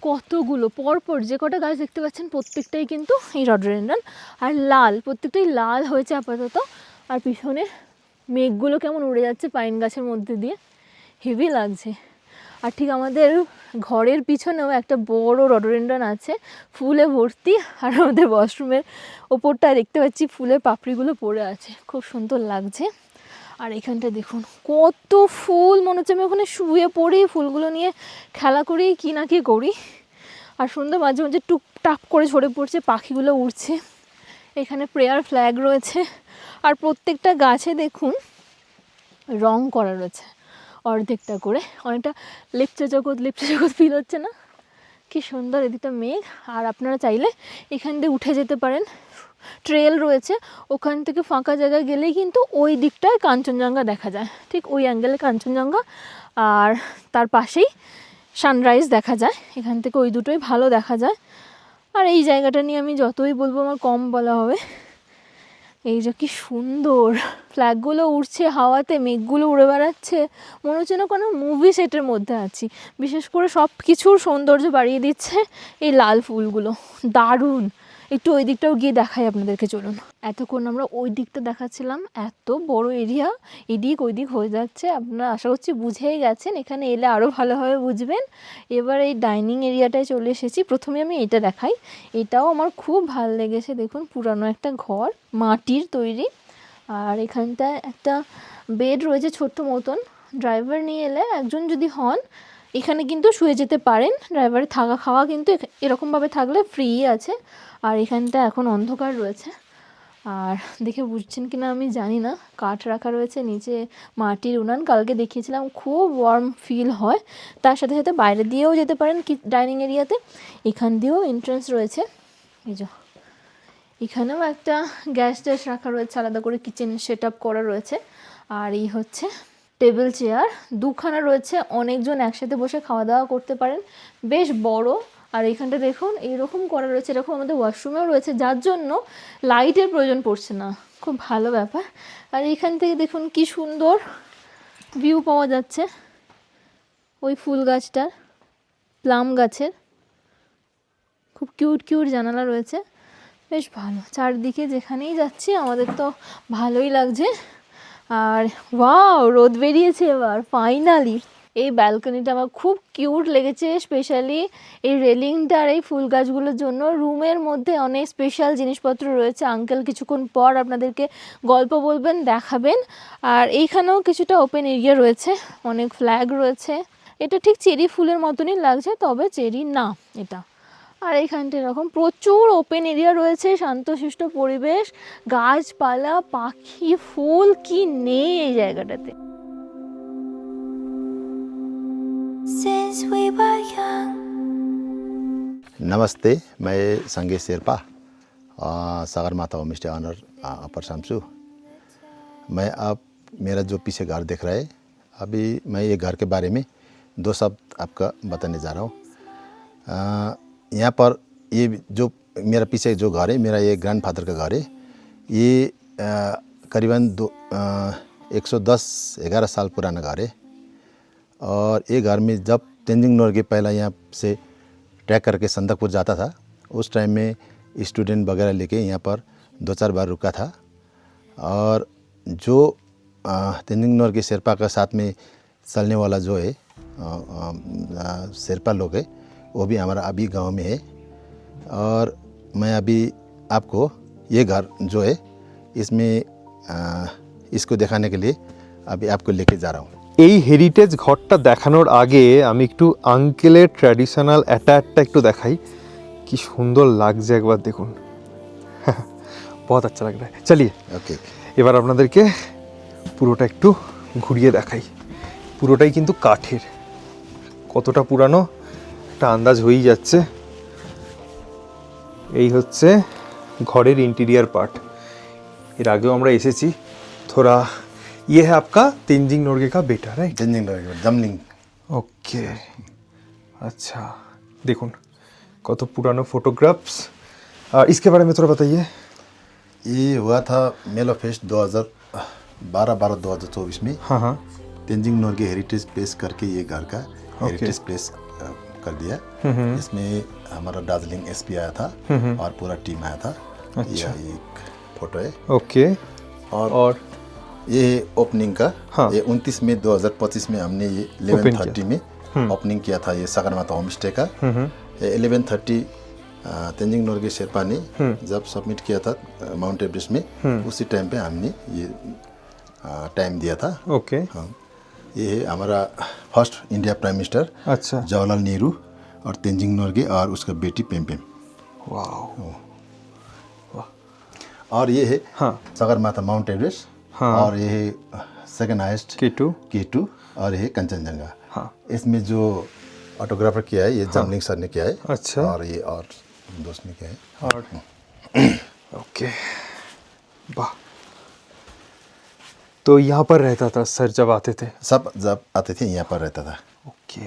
কতগুলো পরপর যে কটা গাছ দেখতে পাচ্ছেন, প্রত্যেকটাই কিন্তু এই রডোডেনড্রন। আর লাল, প্রত্যেকটাই লাল হয়েছে আপাতত। আর পিছনে মেঘগুলো কেমন উড়ে যাচ্ছে পাইন গাছের মধ্যে দিয়ে, হেভি লাগছে। আর ঠিক আমাদের ঘরের পিছনেও একটা বড় রডোডেনড্রন আছে, ফুলে ভর্তি। আর আমাদের ওয়াশরুমের ওপরটা দেখতে পাচ্ছি ফুলের পাপড়িগুলো পড়ে আছে, খুব সুন্দর লাগছে। আর এখানটা দেখুন কত ফুল, মনে হচ্ছে আমি ওখানে শুয়ে পড়ি, ফুলগুলো নিয়ে খেলা করি, কি না কি করি। আর সুন্দর, মাঝে মাঝে টুকটাক করে ঝরে পড়ছে, পাখিগুলো উড়ছে। এখানে প্রেয়ার ফ্ল্যাগ রয়েছে। আর প্রত্যেকটা গাছে দেখুন রং করা রয়েছে অর্ধেকটা করে, অনেকটা লেপচা জগৎ ফিল হচ্ছে না? কি সুন্দর এদিকটা মেঘ। আর আপনারা চাইলে এখান দিয়ে উঠে যেতে পারেন, ট্রেল রয়েছে, ওখান থেকে ফাঁকা জায়গায় গেলেই কিন্তু ওই দিকটায় কাঞ্চনজঙ্ঘা দেখা যায়, ঠিক ওই অ্যাঙ্গেলে কাঞ্চনজঙ্ঘা, আর তার পাশেই সানরাইজ দেখা যায়। এখান থেকে ওই দুটোই ভালো দেখা যায়। আর এই জায়গাটা নিয়ে আমি যতই বলবো আমার কম বলা হবে। এই যে কি সুন্দর ফ্ল্যাগগুলো উড়ছে হাওয়াতে, মেঘগুলো উড়ে বেড়াচ্ছে, মনে হচ্ছে না কোনো মুভি সেটের মধ্যে আছি। বিশেষ করে সব কিছুর সৌন্দর্য বাড়িয়ে দিচ্ছে এই লাল ফুলগুলো, দারুণ। একটু ওই দিকটাও গিয়ে দেখাই আপনাদেরকে, চলুন। এতক্ষণ আমরা ওই দিকটা দেখাচ্ছিলাম, এত বড় এরিয়া, এদিক ওই দিক হয়ে যাচ্ছে। আপনারা আশা করছি বুঝেই গেছেন, এখানে এলে আরও ভালোভাবে বুঝবেন। এবার এই ডাইনিং এরিয়াটায় চলে এসেছি। প্রথমে আমি এটা দেখাই, এটাও আমার খুব ভালো লেগেছে। দেখুন, পুরানো একটা ঘর, মাটির তৈরি, আর এখানটায় একটা বেড রয়েছে ছোট্ট মতন। ড্রাইভার নিয়ে এলে একজন যদি হন, এখানে কিন্তু শুয়ে যেতে পারেন। ড্রাইভারের থাকা খাওয়া কিন্তু এরকমভাবে থাকলে ফ্রি আছে। আর এখানটা এখন অন্ধকার রয়েছে, আর দেখে বুঝছেন কি না আমি জানি না, কাঠ রাখা রয়েছে, নিচে মাটির উনান, কালকে দেখিয়েছিলাম, খুব ওয়ার্ম ফিল হয়। তার সাথে সাথে বাইরে দিয়েও যেতে পারেন কি ডাইনিং এরিয়াতে, এখান দিয়েও এন্ট্রান্স রয়েছে। এই যে এখানেও একটা গ্যাস ট্যাস রাখা রয়েছে, আলাদা করে কিচেন সেট আপ করা রয়েছে। আর এই হচ্ছে টেবিল চেয়ার দুখানা রয়েছে, অনেকজন একসাথে বসে খাওয়া দাওয়া করতে পারেন, বেশ বড়। আর এইখানটা দেখুন এইরকম করা রয়েছে, এরকম আমাদের ওয়াশরুমেও রয়েছে, যার জন্য লাইটের প্রয়োজন পড়ছে না, খুব ভালো ব্যাপার। আর এইখান থেকে দেখুন কি সুন্দর ভিউ পাওয়া যাচ্ছে, ওই ফুল গাছটার, প্লাম গাছের, খুব কিউট কিউট জানালা রয়েছে, বেশ ভালো। চারদিকে যেখানেই যাচ্ছি আমাদের তো ভালোই লাগছে। আর ওয়াও, রোদ বেরিয়েছে এবার ফাইনালি। এই ব্যালকনিটা আমার খুব কিউট লেগেছে, স্পেশালি এই রেলিংটা আর এই ফুল গাছগুলোর জন্য। রুমের মধ্যে অনেক স্পেশাল জিনিসপত্র রয়েছে, আঙ্কেল কিছুক্ষণ পর আপনাদেরকে গল্প বলবেন, দেখাবেন। আর এইখানেও কিছুটা ওপেন এরিয়া রয়েছে, অনেক ফ্ল্যাগ রয়েছে। এটা ঠিক চেরি ফুলের মতনই লাগছে, তবে চেরি না এটা। আর এইখানটা এরকম প্রচুর ওপেন এরিয়া রয়েছে, শান্তশিষ্ট পরিবেশ, গাছপালা, পাখি, ফুল, কি নেই এই জায়গাটাতে।
Since we were young.
नमस्ते, मैं Sange Sherpa, Sagarmatha home stay owner upper Shamsu. मैं आप मेरा जो पीछे घर देख रहा है, अभी मैं ये घर के बारे में दो शब्द आपका बताने जा रहा हूँ। यहाँ पर ये जो मेरा पीछे जो घर है, मेरा ये ग्रैंडफादर का घर है। ये करीबन 110-11 साल पुराना घर है। और ये घर में जब तेंजिंग नोर्गे पहला यहाँ से ट्रैक करके संदकपुर जाता था, उस टाइम में स्टूडेंट वगैरह लेके यहाँ पर 2-4 बार रुका था। और जो तेंजिंग नोर्गे शेरपा का साथ में चलने वाला जो है शेरपा लोग है, वो भी हमारा अभी गांव में है। और मैं अभी आपको ये घर जो है इसमें इसको दिखाने के लिए अभी आपको लेके जा रहा हूँ।
এই হেরিটেজ ঘরটা দেখানোর আগে আমি একটু আঙ্কেলের ট্র্যাডিশনাল অ্যাটায়ারটা একটু দেখাই, কি সুন্দর লাগছে একবার দেখুন। বহুত আচ্ছা লাগ রা হ্যায়। চলিয়ে
ओके,
এবার আপনাদেরকে পুরোটা একটু ঘুরিয়ে দেখাই। পুরোটাই কিন্তু কাঠের, কতটা পুরানো একটা আন্দাজ হয়েই যাচ্ছে। এই হচ্ছে ঘরের ইন্টেরিয়ার পার্ট। এর আগেও আমরা এসেছি। থোড়া ये है आपका तेंजिंग नोर्गे का बेटा, राइट?
तेंजिंग नोर्गे जमलिंग।
ओके, अच्छा देखुन कत पुरानो फोटोग्राफ्स। इसके बारे में थोड़ा बताइए।
ये हुआ था मेलो फेस्ट 2012-2024 में।
हाँ हाँ,
तेंजिंग नोर्गे हेरिटेज प्लेस करके ये घर का हेरिटेज प्लेस कर दिया। इसमें हमारा दार्जिलिंग एसपी आया था और पूरा टीम आया था।
अच्छा।
ये एक फोटो है।
ओके।
और ये ओपनिंग का,
हाँ।
ये 29 मई 2025 में हमने ये 11:30 में ओपनिंग किया था, ये सागरमाथा होम स्टे का। ये 11:30 तेंजिंग नोर्गे शेरपा ने जब सबमिट किया था माउंट एवरेस्ट में, उसी टाइम पे हमने ये टाइम दिया था।
ओके।
हाँ, ये है हमारा फर्स्ट इंडिया प्राइम मिनिस्टर
अच्छा,
जवाहरलाल नेहरू और तेंजिंग नोर्गे और उसका बेटी पेमपेम।
वाओ।
और ये है
हाँ
सागरमाथा माउंट एवरेस्ट।
हाँ।
और ये है सेकंड हाईएस्ट K2 और ये है कंचनजंगा।
हाँ।
इसमें जो ऑटोग्राफर किया है ये जमलिंग सर ने किया है।
अच्छा।
और ये और दोस्त ने किया है।
और ओके, वाह। तो यहाँ पर रहता था सर जब आते थे?
सब जब आते थे यहाँ पर रहता था।
ओके।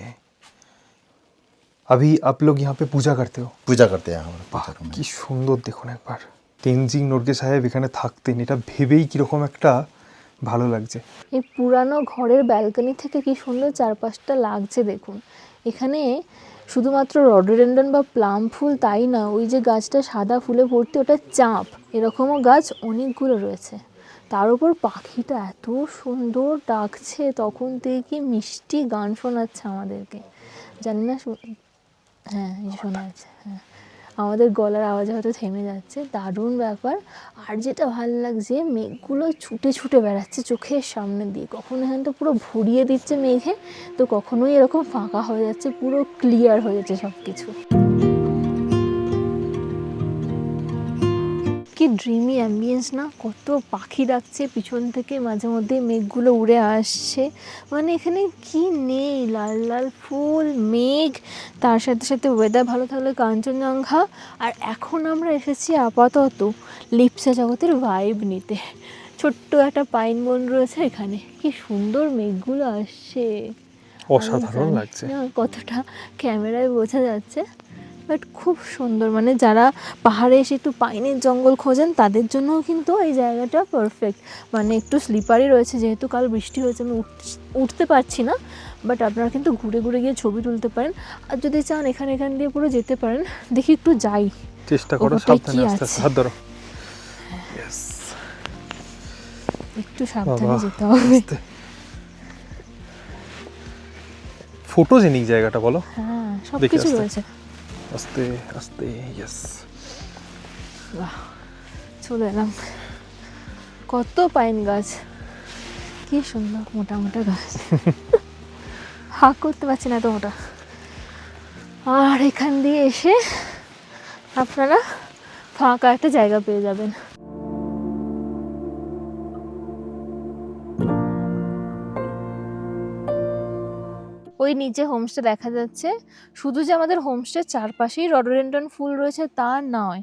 अभी आप लोग यहाँ पे पूजा करते हो?
पूजा करते हैं हमारे
বাহ,
पूजा
কি সুন্দর দেখুন একবার। তেনজিং নোরগে সাহেব এখানে থাকতেন, এটা ভেবেই কীরকম একটা ভালো লাগছে।
এই পুরানো ঘরের ব্যালকনি থেকে কি সুন্দর চারপাশটা লাগছে দেখুন। এখানে শুধুমাত্র রডোডেন্ড্রন বা প্লাম ফুল তাই না, ওই যে গাছটা সাদা ফুলে ভর্তি ওটা চাঁপ, এরকমও গাছ অনেকগুলো রয়েছে। তার উপর পাখিটা এত সুন্দর ডাকছে, তখন থেকে কি মিষ্টি গান শোনাচ্ছে আমাদেরকে, জানি না হ্যাঁ এই শোনা যাচ্ছে, হ্যাঁ আমাদের গলার আওয়াজ হয়তো থেমে যাচ্ছে, দারুণ ব্যাপার। আর যেটা ভালো লাগছে, মেঘগুলো ছুটে ছুটে বেড়াচ্ছে চোখের সামনে দিয়ে, কখনো এখানটা পুরো ভরিয়ে দিচ্ছে মেঘে, তো কখনোই এরকম ফাঁকা হয়ে যাচ্ছে, পুরো ক্লিয়ার হয়ে যাচ্ছে সব কিছু। কি ড্রিমি অ্যাম্বিয়েন্স না, কত পাখি ডাকছে পিছন থেকে, মাঝে মধ্যে মেঘগুলো উড়ে আসছে, মানে এখানে কি নেই, লাল লাল ফুল, মেঘ, তার সাথে সাথে ওয়েদার ভালো থাকলে কাঞ্চনজঙ্ঘা। আর এখন আমরা এসেছি আপাতত লিপসা জগতের ভাইব নিতে। ছোট্ট একটা পাইন বন রয়েছে এখানে, কি সুন্দর মেঘগুলো আসছে,
অসাধারণ
আমি জানি
লাগছে।
না কতটা ক্যামেরায় বোঝা যাচ্ছে, বাট খুব সুন্দর। মানে যারা পাহাড়ে এসে একটু পাইনের জঙ্গল খোঁজেন তাদের জন্যও কিন্তু এই জায়গাটা পারফেক্ট। মানে একটু স্লিপারি রয়েছে, যেহেতু কাল বৃষ্টি হয়েছে, আমি উঠতে পারছি না, বাট আপনারা কিন্তু ঘুরে ঘুরে গিয়ে ছবি তুলতে পারেন। আর যদি চান এখান দিয়ে পুরো যেতে পারেন। দেখি একটু যাই,
চেষ্টা করো
ওপরটায়
সাবধানে,
কি
আস্তে আস্তে
আছে?
হাত ধরো। Yes,
একটু সাবধানে
বাবা,
যেতে হবে।
আস্তে। ফটোজেনিক জায়গাটা বলো।
হ্যাঁ সব
দেখি
কিছু
আস্তে।
রয়েছে।
আস্তে আস্তে, ইয়েস।
বাহ, চলে এলাম। কত পাইন গাছ, কি সুন্দর মোটা মোটা গাছ, হাঁক করতে পারছি না এত মোটা। আর এখান দিয়ে এসে আপনারা ফাঁকা একটা জায়গা পেয়ে যাবেন। ওই নিচে হোমস্টে দেখা যাচ্ছে। শুধু যে আমাদের হোমস্টের চারপাশেই রডোডেন্ড্রন ফুল রয়েছে তা নয়,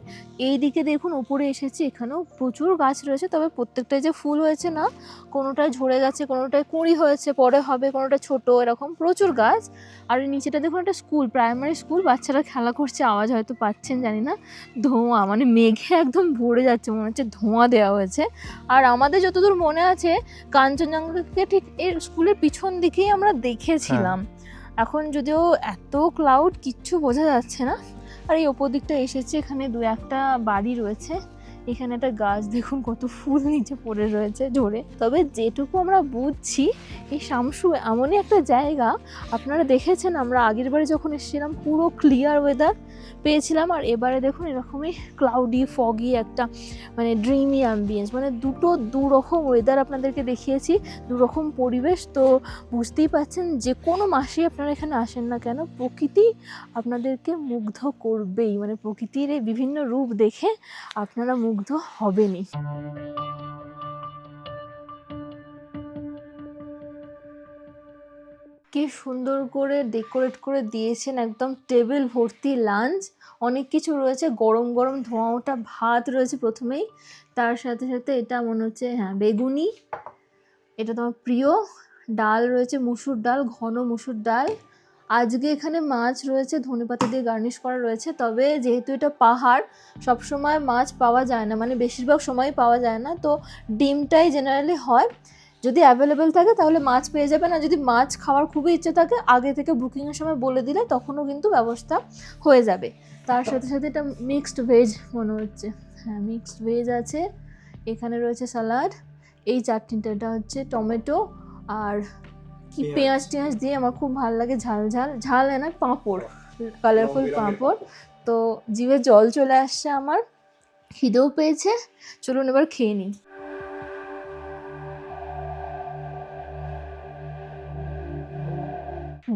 এই দিকে দেখুন উপরে এসেছি, এখানেও প্রচুর গাছ রয়েছে, তবে প্রত্যেকটাই যে ফুল হয়েছে না, কোনোটায় ঝরে গেছে, কোনোটায় কুঁড়ি হয়েছে, পরে হবে, কোনোটা ছোট, এরকম প্রচুর গাছ। আর এই নিচেটা দেখুন একটা স্কুল, প্রাইমারি স্কুল, বাচ্চারা খেলা করছে, আওয়াজ হয়তো পাচ্ছেন জানি না, ধোঁয়া মানে মেঘে একদম ভরে যাচ্ছে, মনে হচ্ছে ধোঁয়া দেওয়া হয়েছে। আর আমাদের যতদূর মনে আছে কাঞ্চনজঙ্ঘাকে ঠিক এর স্কুলের পিছন দিকেই আমরা দেখেছিলাম। এখন যদিও এত ক্লাউড কিচ্ছু বোঝা যাচ্ছে না। আর এই ওপর দিকটা এসেছে, এখানে দু একটা বাড়ি রয়েছে, এখানে একটা গাছ দেখুন কত ফুল নিচে পড়ে রয়েছে ঝরে। তবে যেটুকু আমরা বুঝছি, এই শামসু এমনই একটা জায়গা, আপনারা দেখেছেন আমরা আগের বারে যখন এসেছিলাম পুরো ক্লিয়ার ওয়েদার পেয়েছিলাম, আর এবারে দেখুন এরকমই ক্লাউডি ফগি একটা মানে ড্রিমি অ্যাম্বিয়েন্স, মানে দুরকম ওয়েদার আপনাদেরকে দেখিয়েছি, দুরকম পরিবেশ। তো বুঝতেই পারছেন যে কোনো মাসেই আপনারা এখানে আসেন না কেন, প্রকৃতি আপনাদেরকে মুগ্ধ করবেই, মানে প্রকৃতির এই বিভিন্ন রূপ দেখে আপনারা মুগ্ধ হবেনই। কি সুন্দর করে ডেকোরেট করে দিয়েছেন, একদম টেবিল ভর্তি লাঞ্চ, অনেক কিছু রয়েছে, গরম গরম ধোঁয়া ওঠা ভাত রয়েছে প্রথমেই, তার সাথে সাথে এটা মনে হচ্ছে হ্যাঁ বেগুনি, এটা তোমার প্রিয়, ডাল রয়েছে মুসুর ডাল, ঘন মুসুর ডাল। আজকে এখানে মাছ রয়েছে, ধনেপাতা দিয়ে গার্নিশ করা রয়েছে, তবে যেহেতু এটা পাহাড় সবসময় মাছ পাওয়া যায় না, মানে বেশিরভাগ সময় পাওয়া যায় না, তো ডিমটাই জেনারেলি হয়। যদি অ্যাভেলেবেল থাকে তাহলে মাছ পেয়ে যাবেন, আর যদি মাছ খাওয়ার খুবই ইচ্ছে থাকে আগে থেকে বুকিংয়ের সময় বলে দিলে তখনও কিন্তু ব্যবস্থা হয়ে যাবে। তার সাথে সাথে এটা মিক্সড ভেজ মনে হচ্ছে, হ্যাঁ মিক্সড ভেজ আছে, এখানে রয়েছে স্যালাড, এই চাটনিটা এটা হচ্ছে টমেটো আর কি পেঁয়াজ টেঁয়াজ দিয়ে, আমার খুব ভালো লাগে, ঝাল ঝাল ঝাল না পাঁপড়, কালারফুল পাঁপড়। তো জিভে জল চলে আসছে আমার, খিদেও পেয়েছে, চলুন এবার খেয়ে নিই।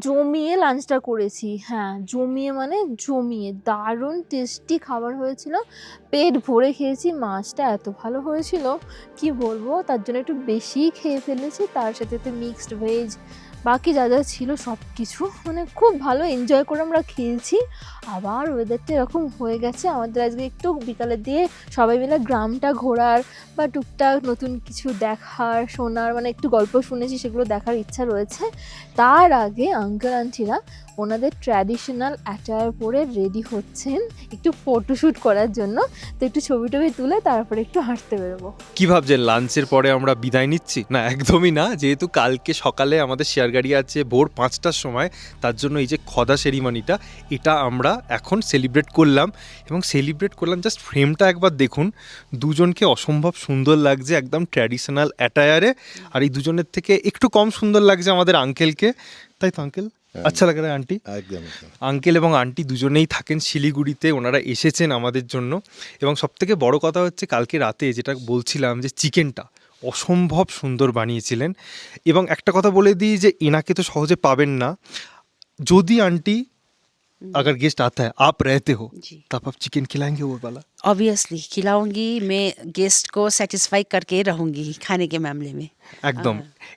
জমিয়ে লাঞ্চটা করেছি, হ্যাঁ জমিয়ে মানে জমিয়ে, দারুণ টেস্টি খাবার হয়েছিল, পেট ভরে খেয়েছি, মাছটা এত ভালো হয়েছিল কি বলবো, তার জন্য একটু বেশি খেয়ে ফেলেছি। তার সাথে মিক্সড ভেজ বাকি যা যা ছিল সব কিছু মানে খুব ভালো এনজয় করে আমরা খেয়েছি। আবার ওয়েদারটা এরকম হয়ে গেছে, আমাদের আজকে একটু বিকালের দিয়ে সবাই মিলে গ্রামটা ঘোরার বা টুকটাক নতুন কিছু দেখার শোনার, মানে একটু গল্প শুনেছি সেগুলো দেখার ইচ্ছা রয়েছে। তার আগে আঙ্কেল আন্টিরা ওনাদের ট্র্যাডিশনাল অ্যাটায়ার পরে রেডি হচ্ছেন একটু ফটোশ্যুট করার জন্য। তো একটু ছবি টবি তুলে তারপরে একটু হাঁটতে বেরোবো।
কি ভাবছেন লাঞ্চের পরে আমরা বিদায় নিচ্ছি? না, একদমই না। যেহেতু কালকে সকালে আমাদের শেয়ার গাড়ি আছে ভোর 5টার সময়, তার জন্য এই যে খদা সেরিমনিটা এটা আমরা এখন সেলিব্রেট করলাম। এবং সেলিব্রেট করলাম, জাস্ট ফ্রেমটা একবার দেখুন, দুজনকে অসম্ভব সুন্দর লাগছে একদম ট্র্যাডিশনাল অ্যাটায়ারে। আর এই দুজনের থেকে একটু কম সুন্দর লাগছে আমাদের আঙ্কেলকে, তাই তো আঙ্কেল? আচ্ছা লাগে আন্টি?
একদম।
আঙ্কেল এবং আন্টি দুজনেই থাকেন শিলিগুড়িতে, ওনারা এসেছেন আমাদের জন্য। এবং সবথেকে বড় কথা হচ্ছে কালকে রাতে যেটা বলছিলাম যে চিকেনটা অসম্ভব সুন্দর বানিয়েছিলেন। এবং একটা কথা বলে দিই যে এনাকে তো সহজে পাবেন না। যদি আন্টি अगर गेस्ट आता है, आप रहते हो,
जी
तब आप चिकन खिलाएंगे वो वाला?
ऑब्वियसली खिलाऊंगी मैं, गेस्ट को सेटिस्फाई करके रहूंगी खाने के मामले में।
একদম।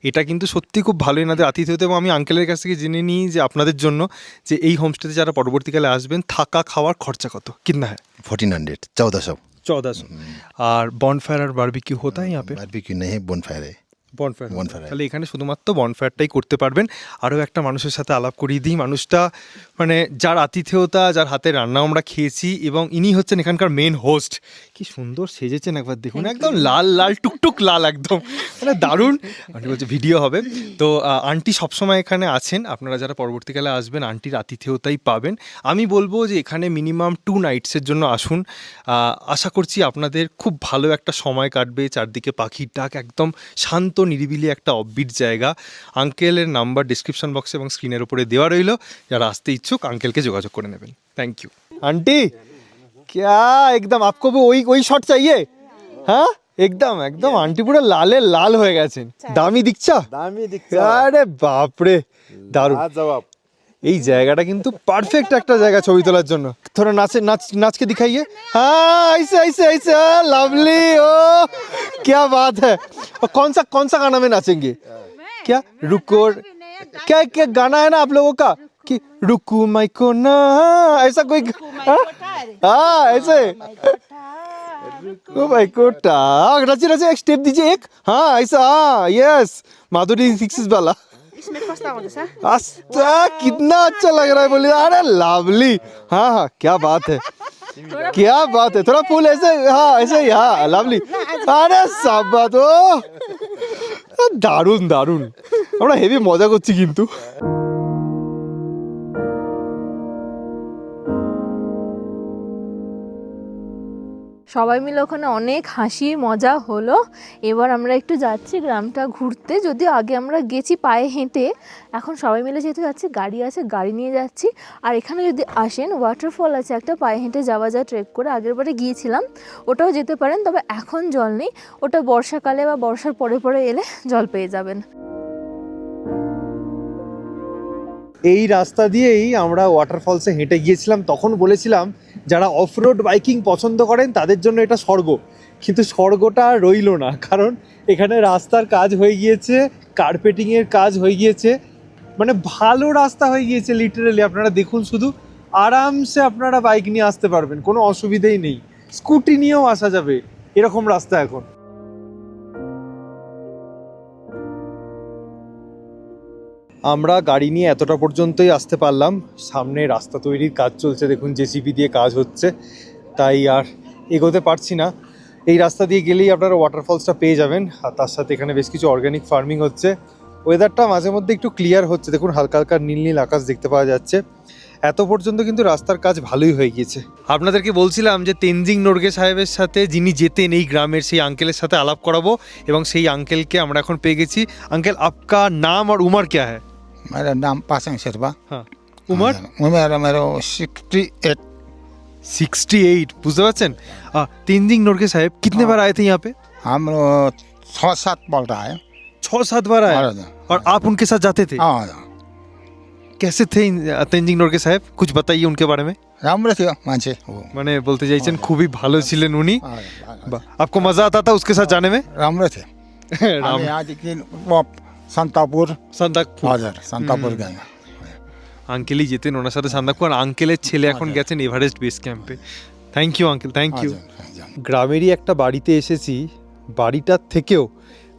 এটা কিন্তু সত্যি খুব ভালো এনাদের আতিথেয়তা। এবং আমি আঙ্কেলের কাছ থেকে জেনে নিই যে আপনাদের জন্য যে এই হোমস্টেতে যারা পরবর্তীকালে আসবেন থাকা খাওয়ার খরচা কত কিतना है?
1400 1400
1400। আর বনফায়ার আর বারবিকিউ होता है यहाँ पे?
बारबेक्यू नहीं है, बोनफायर है।
বনফায়ার।
bonfire।
তাহলে এখানে শুধুমাত্র বনফায়ারটাই করতে পারবেন। আরও একটা মানুষের সাথে আলাপ করিয়ে দিই, মানুষটা মানে যার আতিথেয়তা, যার হাতে রান্না আমরা খেয়েছি, এবং ইনি হচ্ছেন এখানকার মেন হোস্ট। কি সুন্দর সেজেছেন একবার দেখুন, একদম লাল লাল টুকটুক লাল, একদম মানে দারুণ। আন্টি বলছে ভিডিও হবে। তো আন্টি সবসময় এখানে আছেন, আপনারা যারা পরবর্তীকালে আসবেন আন্টির আতিথেয়তাই পাবেন। আমি বলবো যে এখানে মিনিমাম 2 নাইটসের জন্য আসুন। আশা করছি আপনাদের খুব ভালো একটা সময় কাটবে। চারদিকে পাখির ডাক, একদম শান্ত নিরিবিলি একটা অফবিট জায়গা। আঙ্কেলের নাম্বার ডিসক্রিপশন বক্সে এবং স্ক্রিনের উপরে দেওয়া রইল, যারা আসতে ইচ্ছুক আঙ্কেলকে যোগাযোগ করে নেবেন। Thank you aunty. क्या एकदम आपको भी वही शॉट चाहिए? हाँ एकदम एकदम आंटी पूरा लाले लाल हो গেছেন। দামি দিচ্ছা?
দামি দিচ্ছে।
আরে বাপরে দারুণ।
जवाब
এই জায়গাটা কিন্তু পারফেক্ট একটা জায়গা ছবি তোলার জন্য। थोड़ा नाच के दिखाइए। हाँ ऐसे ऐसे ऐसे, लवली। ओ क्या बात है। और कौन सा गाना में नाचेंगे? क्या रुको, क्या क्या गाना है ना आप लोगों का कि रुकू माइको ना, ऐसा कोई? हाँ ऐसे ओ भाई कोटा रचे रचे एक स्टेप दीजिए एक। हाँ ऐसा, हाँ यस, माधुरी दीक्षित वाला। आस्था कितना अच्छा लग रहा है, बोलिए। अरे लवली। हाँ हाँ क्या बात है, क्या बात है। थोड़ा फूल ऐसे, हाँ ऐसे ही, हाँ लवली। अरे सब बात हो দারুণ দারুণ। আমরা হেভি মজা করছি কিন্তু।
সবাই মিলে ওখানে অনেক হাসি মজা হলো। এবার আমরা একটু যাচ্ছি গ্রামটা ঘুরতে, যদিও আগে আমরা গেছি পায়ে হেঁটে। এখন সবাই মিলে যেহেতু যাচ্ছি, গাড়ি আছে, গাড়ি নিয়ে যাচ্ছি। আর এখানে যদি আসেন, ওয়াটারফল আছে একটা, পায়ে হেঁটে যাওয়া যায় ট্রেক করে। আগের বারে গিয়েছিলাম, ওটাও যেতে পারেন, তবে এখন জল নেই। ওটা বর্ষাকালে বা বর্ষার পরে পরে এলে জল পেয়ে যাবেন।
এই রাস্তা দিয়েই আমরা ওয়াটারফলসে হেঁটে গিয়েছিলাম। তখন বলেছিলাম যারা অফরোড বাইকিং পছন্দ করেন তাদের জন্য এটা স্বর্গ, কিন্তু স্বর্গটা রইল না, কারণ এখানে রাস্তার কাজ হয়ে গিয়েছে, কার্পেটিংয়ের কাজ হয়ে গিয়েছে, মানে ভালো রাস্তা হয়ে গিয়েছে লিটারালি। আপনারা দেখুন, শুধু আরামসে আপনারা বাইক নিয়ে আসতে পারবেন, কোনো অসুবিধেই নেই। স্কুটি নিয়েও আসা যাবে, এরকম রাস্তা এখন। আমরা গাড়ি নিয়ে এতটা পর্যন্তই আসতে পারলাম। সামনে রাস্তা তৈরির কাজ চলছে, দেখুন জেসিবি দিয়ে কাজ হচ্ছে, তাই আর এগোতে পারছি না। এই রাস্তা দিয়ে গেলেই আপনারা ওয়াটারফলসটা পেয়ে যাবেন। আর তার সাথে এখানে বেশ কিছু অর্গানিক ফার্মিং হচ্ছে। ওয়েদারটা মাঝে মধ্যে একটু ক্লিয়ার হচ্ছে, দেখুন হালকা হালকা নীল নীল আকাশ দেখতে পাওয়া যাচ্ছে। এত পর্যন্ত কিন্তু রাস্তার কাজ ভালোই হয়ে গিয়েছে। আপনাদেরকে বলছিলাম যে তেনজিং নোরগে সাহেবের সাথে যিনি যেতেন এই গ্রামের, সেই আঙ্কেলের সাথে আলাপ করাবো, এবং সেই আঙ্কেলকে আমরা এখন পেয়ে গেছি। আঙ্কেল আপকা নাম আর উমর क्या है?
मेरा नाम पासंग शेरपा।
हाँ उमर?
मेरा मेरा 68।
68 বুঝতে পারছেন। তেনজিং নোরগে সাহেব कितने बार आए थे यहाँ पे?
हम 6-7 बार आए।
6-7 बार आए। और आप उनके साथ जाते थे?
हाँ
कैसे थे তেনজিং নোরগে সাহেব, कुछ बताइए उनके बारे में।
राम्रो थियो मान्छे हो।
মানে বলতে চাইছেন খুবই ভালো ছিলেন উনি।
हाँ,
आपको मजा आता था उसके साथ जाने में?
राम्रो थियो।
राम।
हामी यहाँदेखि सन्तापुर
সান্দাকফু।
हजुर सन्तापुर गएँ
আঙ্কেলই যেতেন ওনার সাথে সান্দাকফু, আর আঙ্কেলের ছেলে এখন গেছেন এভারেস্ট বেস ক্যাম্পে। Thank you uncle, thank you.
हजुर
গ্রামেরই একটা বাড়িতে এসেছি, বাড়িটার থেকেও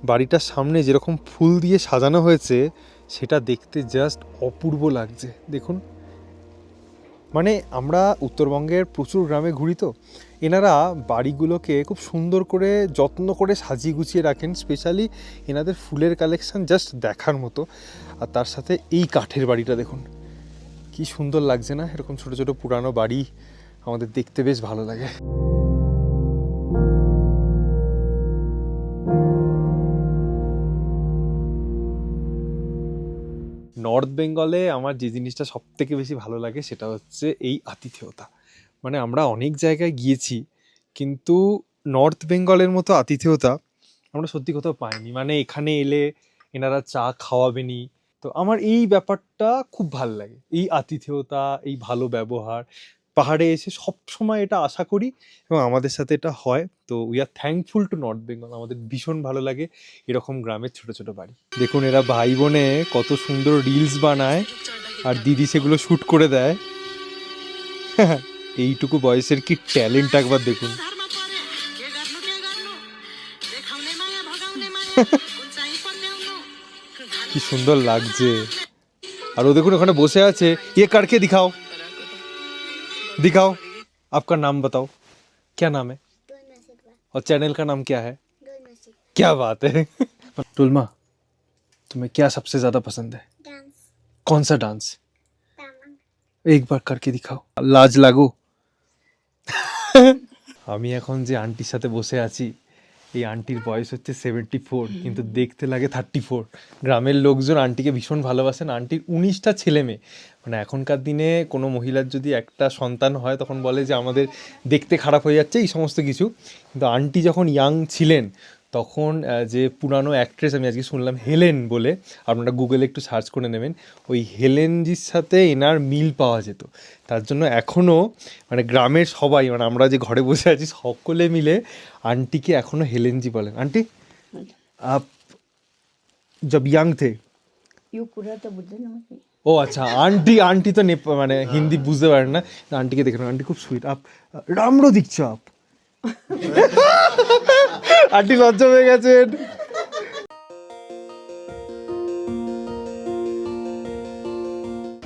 বাড়িটার সামনে যেরকম ফুল দিয়ে সাজানো হয়েছে সেটা দেখতে জাস্ট অপূর্ব লাগছে। দেখুন, মানে আমরা উত্তরবঙ্গের প্রচুর গ্রামে ঘুরি, তো এনারা বাড়িগুলোকে খুব সুন্দর করে যত্ন করে সাজিয়ে গুছিয়ে রাখেন। স্পেশালি এনাদের ফুলের কালেকশন জাস্ট দেখার মতো। আর তার সাথে এই কাঠের বাড়িটা দেখুন, কি সুন্দর লাগছে না? এরকম ছোট ছোট পুরানো বাড়ি আমাদের দেখতে বেশ ভালো লাগে। নর্থ বেঙ্গলে আমার যে জিনিসটা সব থেকে বেশি ভালো লাগে সেটা হচ্ছে এই আতিথেয়তা। মানে আমরা অনেক জায়গায় গিয়েছি, কিন্তু নর্থ বেঙ্গলের মতো আতিথেয়তা আমরা সত্যি কোথাও পাইনি। মানে এখানে এলে এনারা চা খাওয়াবেনি, তো আমার এই ব্যাপারটা খুব ভালো লাগে। এই আতিথেয়তা, এই ভালো ব্যবহার, পাহাড়ে এসে সব সময় এটা আশা করি এবং আমাদের সাথে এটা হয়। তো we are thankful to north Bengal. আমাদের ভীষণ ভালো লাগে এরকম গ্রামের ছোট ছোট বাড়ি। দেখুন এরা ভাই বোনে কত সুন্দর রিলস বানায় আর দিদি সেগুলো শ্যুট করে দেয়। এইটুকু বয়সের কি ট্যালেন্ট একবার দেখুন। কি সুন্দর লাগছে। আর ও দেখুন ওখানে বসে আছে, ইয়ে কারকে দিখাও दिखाओ, आपका नाम बताओ, क्या नाम है और चैनल का नाम क्या है? क्या बात है। टुलमा, तुम्हें क्या सबसे ज्यादा पसंद है?
डांस
कौन सा डांस? एक बार करके दिखाओ, लाज लागो। আমি এখন যে আন্টির সাথে বসে আছি, এই আন্টির বয়স হচ্ছে 74, কিন্তু দেখতে লাগে 34। গ্রামের লোকজন আন্টিকে ভীষণ ভালোবাসেন। আন্টির 19টা ছেলে মেয়ে। মানে এখনকার দিনে কোনো মহিলার যদি একটা সন্তান হয় তখন বলে যে আমাদের দেখতে খারাপ হয়ে যাচ্ছে, এই সমস্ত কিছু। কিন্তু আন্টি যখন ইয়াং ছিলেন তখন যে পুরানো অ্যাক্ট্রেস আমি আজকে শুনলাম হেলেন বলে, আপনারা গুগলে একটু সার্চ করে নেবেন, ওই হেলেনজির সাথে এনার মিল পাওয়া যেত। তার জন্য এখনও মানে গ্রামের সবাই, মানে আমরা যে ঘরে বসে আছি সকলে মিলে আন্টিকে এখনও হেলেনজি বলেন। আন্টি আপ जब यंग थे, ও আচ্ছা, আন্টি তো মানে হিন্দি বুঝতে পারেন না, আন্টিকে দেখেন, আন্টি খুব সুইট। আপ রামরো দিচ্ছ আপ। আন্টি লজ্জা হয়ে গেছেন।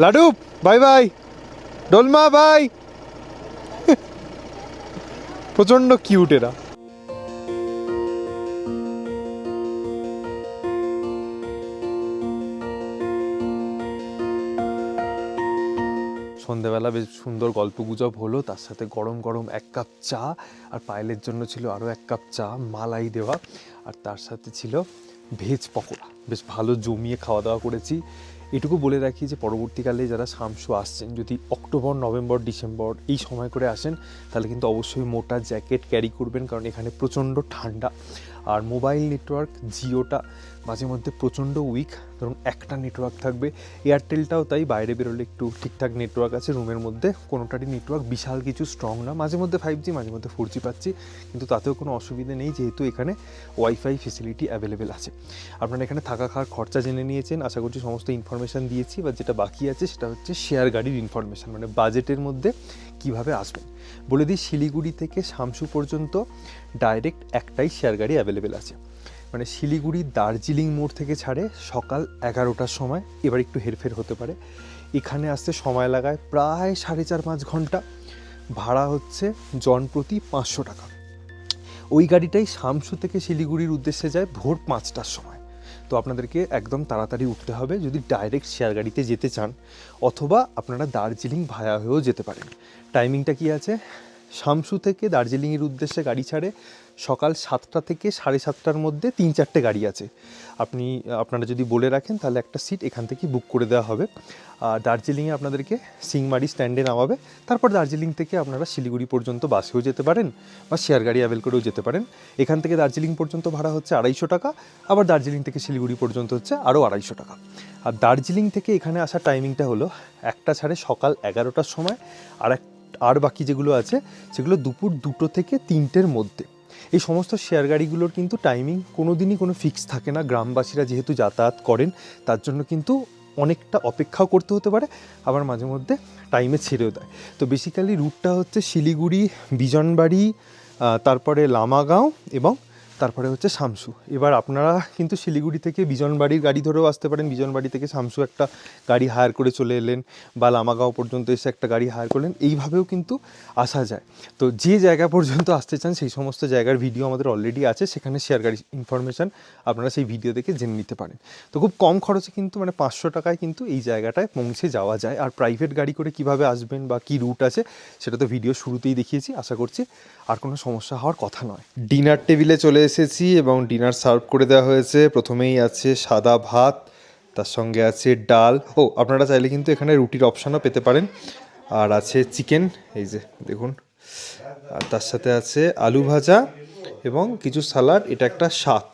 Laddu bye bye, Dolma bye. প্রচন্ড কিউট এরা। সন্ধেবেলা বেশ সুন্দর গল্পগুজব হলো, তার সাথে গরম গরম 1 কাপ চা, আর পায়েলের জন্য ছিল আরও 1 কাপ চা মালাই দেওয়া, আর তার সাথে ছিল ভেজ পকোড়া। বেশ ভালো জমিয়ে খাওয়া দাওয়া করেছি। এটুকু বলে রাখি যে পরবর্তীকালে যারা শামসু আসছেন, যদি অক্টোবর, নভেম্বর, ডিসেম্বর এই সময় করে আসেন, তাহলে কিন্তু অবশ্যই মোটা জ্যাকেট ক্যারি করবেন, কারণ এখানে প্রচণ্ড ঠান্ডা। আর মোবাইল নেটওয়ার্ক জিওটা মাঝে মধ্যে প্রচণ্ড উইক, ধরুন একটা নেটওয়ার্ক থাকবে। এয়ারটেলটাও তাই, বাইরে বেরোলে একটু ঠিকঠাক নেটওয়ার্ক আছে, রুমের মধ্যে কোনোটারই নেটওয়ার্ক বিশাল কিছু স্ট্রং না। মাঝে মধ্যে 5G, মাঝে মধ্যে 4G পাচ্ছি, কিন্তু তাতেও কোনো অসুবিধে নেই, যেহেতু এখানে ওয়াইফাই ফেসিলিটি অ্যাভেলেবেল আছে। আপনারা এখানে থাকা খাওয়ার খরচা জেনে নিয়েছেন, আশা করছি সমস্ত ইনফরমেশান দিয়েছি। বা যেটা বাকি আছে সেটা হচ্ছে শেয়ার গাড়ির ইনফরমেশান, মানে বাজেটের মধ্যে কিভাবে আসবেন। বলে দিই, শিলিগুড়ি থেকে শামসু পর্যন্ত ডাইরেক্ট একটাই শেয়ার গাড়ি অ্যাভেলেবেল আছে। মানে শিলিগুড়ি দার্জিলিং মোড় থেকে ছাড়ে সকাল 11টার সময়। এবার একটু হেরফের হতে পারে, এখানে আসতে সময় লাগায় প্রায় 4.5-5 ঘন্টা। ভাড়া হচ্ছে জনপ্রতি 500 টাকা। ওই গাড়িটাই শামসু থেকে শিলিগুড়ির উদ্দেশ্যে যায় ভোর 5টার সময়। তো আপনাদেরকে একদম তাড়াতাড়ি উঠতে হবে যদি ডাইরেক্ট শেয়ার গাড়িতে যেতে চান, অথবা আপনারা দার্জিলিং ভায়া হয়েও যেতে পারেন। টাইমিংটা কি আছে? শামসু থেকে দার্জিলিংয়ের উদ্দেশ্যে গাড়ি ছাড়ে সকাল 7টা থেকে 7:30টার মধ্যে 3-4টে গাড়ি আছে। আপনারা যদি বলে রাখেন তাহলে একটা সিট এখান থেকে বুক করে দেওয়া হবে। আর দার্জিলিংয়ে আপনাদেরকে সিংমারি স্ট্যান্ডে নামাবে। তারপর দার্জিলিং থেকে আপনারা শিলিগুড়ি পর্যন্ত বাসেও যেতে পারেন বা শেয়ার গাড়ি অ্যাভেল করেও যেতে পারেন। এখান থেকে দার্জিলিং পর্যন্ত ভাড়া হচ্ছে 250 টাকা, আবার দার্জিলিং থেকে শিলিগুড়ি পর্যন্ত হচ্ছে আরও 250 টাকা। আর দার্জিলিং থেকে এখানে আসার টাইমিংটা হলো একটা ছাড়ে সকাল 11টার সময়, আর বাকি যেগুলো আছে সেগুলো দুপুর 2টো থেকে 3টের মধ্যে। এই সমস্ত শেয়ার গাড়িগুলোর কিন্তু টাইমিং কোনো দিনই কোনো ফিক্স থাকে না। গ্রামবাসীরা যেহেতু যাতায়াত করেন তার জন্য কিন্তু অনেকটা অপেক্ষাও করতে হতে পারে, আবার মাঝে মধ্যে টাইমে ছেড়েও দেয়। তো বেসিক্যালি রুটটা হচ্ছে শিলিগুড়ি, বিজনবাড়ি, তারপরে লামাগাঁও এবং তারপরে হচ্ছে শামসু। এবার আপনারা কিন্তু শিলিগুড়ি থেকে বিজনবাড়ির গাড়ি ধরেও আসতে পারেন, বিজনবাড়ি থেকে শামসু একটা গাড়ি হায়ার করে চলে এলেন, বা লামাগাঁও পর্যন্ত এসে একটা গাড়ি হায়ার করলেন, এইভাবেও কিন্তু আসা যায়। তো যে জায়গা পর্যন্ত আসতে চান সেই সমস্ত জায়গার ভিডিও আমাদের অলরেডি আছে, সেখানে শেয়ার গাড়ি ইনফরমেশান আপনারা সেই ভিডিও দেখে জেনে নিতে পারেন। তো খুব কম খরচে কিন্তু মানে 500 টাকায় কিন্তু এই জায়গাটায় পৌঁছে যাওয়া যায়। আর প্রাইভেট গাড়ি করে কিভাবে আসবেন বা কী রুট আছে সেটা তো ভিডিও শুরুতেই দেখিয়েছি, আশা করছি আর কোনো সমস্যা হওয়ার কথা নয়। ডিনার টেবিলে চলে এসেছি এবং ডিনার সার্ভ করে দেওয়া হয়েছে। প্রথমেই আছে সাদা ভাত, তার সঙ্গে আছে ডাল, আপনারা চাইলে কিন্তু এখানে রুটির অপশানও পেতে পারেন, আর আছে চিকেন, এই যে দেখুন, আর তার সাথে আছে আলু ভাজা এবং কিছু সালাড, এটা একটা শাক।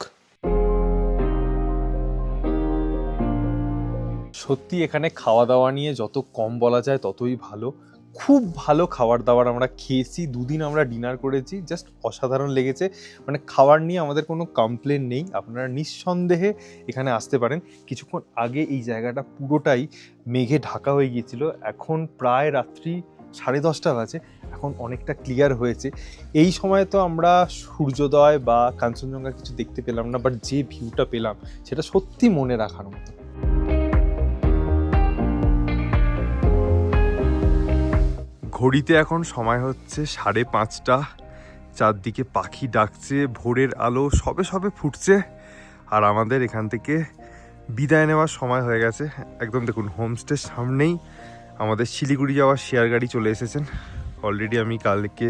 সত্যি এখানে খাওয়া দাওয়া নিয়ে যত কম বলা যায় ততই ভালো। খুব ভালো খাবার দাবার আমরা খেয়েছি, 2 দিন আমরা ডিনার করেছি, জাস্ট অসাধারণ লেগেছে। মানে খাবার নিয়ে আমাদের কোনো কমপ্লেন নেই, আপনারা নিঃসন্দেহে এখানে আসতে পারেন। কিছুক্ষণ আগে এই জায়গাটা পুরোটাই মেঘে ঢাকা হয়ে গিয়েছিল, এখন প্রায় রাত্রি 10:30 বাজে, এখন অনেকটা ক্লিয়ার হয়েছে। এই সময় তো আমরা সূর্যোদয় বা কাঞ্চনজঙ্ঘা কিছু দেখতে পেলাম না, বাট যে ভিউটা পেলাম সেটা সত্যি মনে রাখার মতো। ঘড়িতে এখন সময় হচ্ছে 5:30, চারদিকে পাখি ডাকছে, ভোরের আলো সবে সবে ফুটছে, আর আমাদের এখান থেকে বিদায় নেওয়ার সময় হয়ে গেছে। একদম দেখুন হোমস্টের সামনেই আমাদের শিলিগুড়ি যাওয়ার শেয়ার গাড়ি চলে এসেছেন। অলরেডি আমি কালকে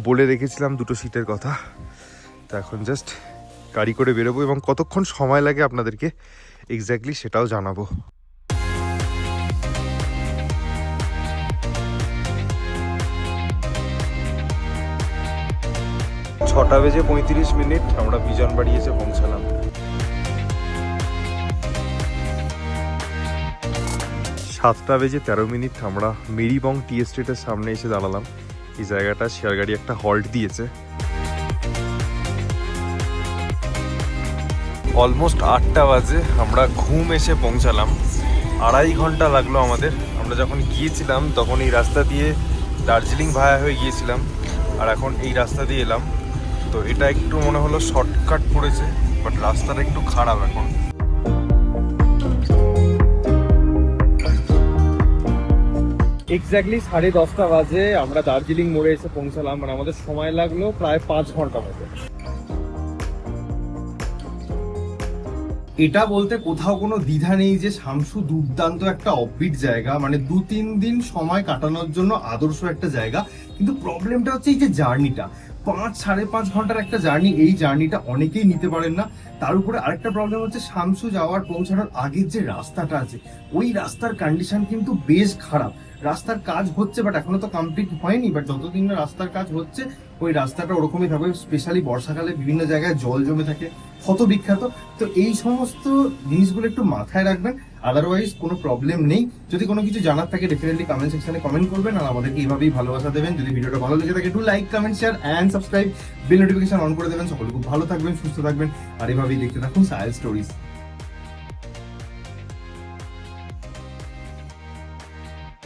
বলে রেখেছিলাম 2 সিটের কথা, তো এখন জাস্ট গাড়ি করে বেরোবো এবং কতক্ষণ সময় লাগে আপনাদেরকে এক্স্যাক্টলি সেটাও জানাবো। 6:35 আমরা বিজনবাড়ি এসে পৌঁছালাম। 7:13 আমরা মেরিবং টি এস্টেটের সামনে এসে দাঁড়ালাম। এই জায়গাটা শেয়ার গাড়ি একটা হল্ট দিয়েছে। অলমোস্ট 8টা বাজে, আমরা ঘুম এসে পৌঁছালাম। 2.5 ঘন্টা লাগলো আমাদের। আমরা যখন গিয়েছিলাম তখন এই রাস্তা দিয়ে দার্জিলিং ভায়া হয়ে গিয়েছিলাম, আর এখন এই রাস্তা দিয়ে এলাম। তো এটা একটু মনে হলো শর্টকাট পড়েছে, বাট রাস্তাটা একটু খারাপ এখন। এক্স্যাক্টলি 10:30 বাজে আমরা দার্জিলিং মোড়ে এসে পৌঁছালাম, মানে আমাদের সময় লাগলো প্রায় 5 ঘন্টা মতো। এটা বলতে কোথাও কোনো দ্বিধা নেই যে শামসু দুর্দান্ত একটা অফবিট জায়গা, মানে 2-3 দিন সময় কাটানোর জন্য আদর্শ একটা জায়গা। কিন্তু প্রবলেমটা হচ্ছে এই যে জার্নিটা, 5-5.5 ঘন্টার একটা জার্নি, এই জার্নিটা অনেকেই নিতে পারেন না। তার উপরে আরেকটা প্রবলেম হচ্ছে শামসু যাওয়ার পৌঁছানোর আগের যে রাস্তাটা আছে, ওই রাস্তার কন্ডিশন কিন্তু বেশ খারাপ। রাস্তার কাজ হচ্ছে, বাট এখনো তো কমপ্লিট হয়নি, বাট যতদিন না রাস্তার কাজ হচ্ছে ওই রাস্তাটা ওরকমই থাকবে। স্পেশালি বর্ষাকালে বিভিন্ন জায়গায় জল জমে থাকে, ক্ষত বিখ্যাত। তো এই সমস্ত জিনিসগুলো একটু মাথায় রাখবেন, আদারওয়াইজ কোনো প্রবলেম নেই। যদি কোনো কিছু জানার থাকে ডেফিনেটলি কমেন্ট সেকশনে কমেন্ট করবেন, আর আমাদেরকে এইভাবেই ভালোবাসা দেবেন। যদি ভিডিওটা ভালো লেগে থাকে একটু like, comment, share and subscribe, bell notification on করে দেবেন। সকলে খুব ভালো থাকবেন, সুস্থ থাকবেন, আর এইভাবেই দেখতে থাকুন সায়েল স্টোরিজ।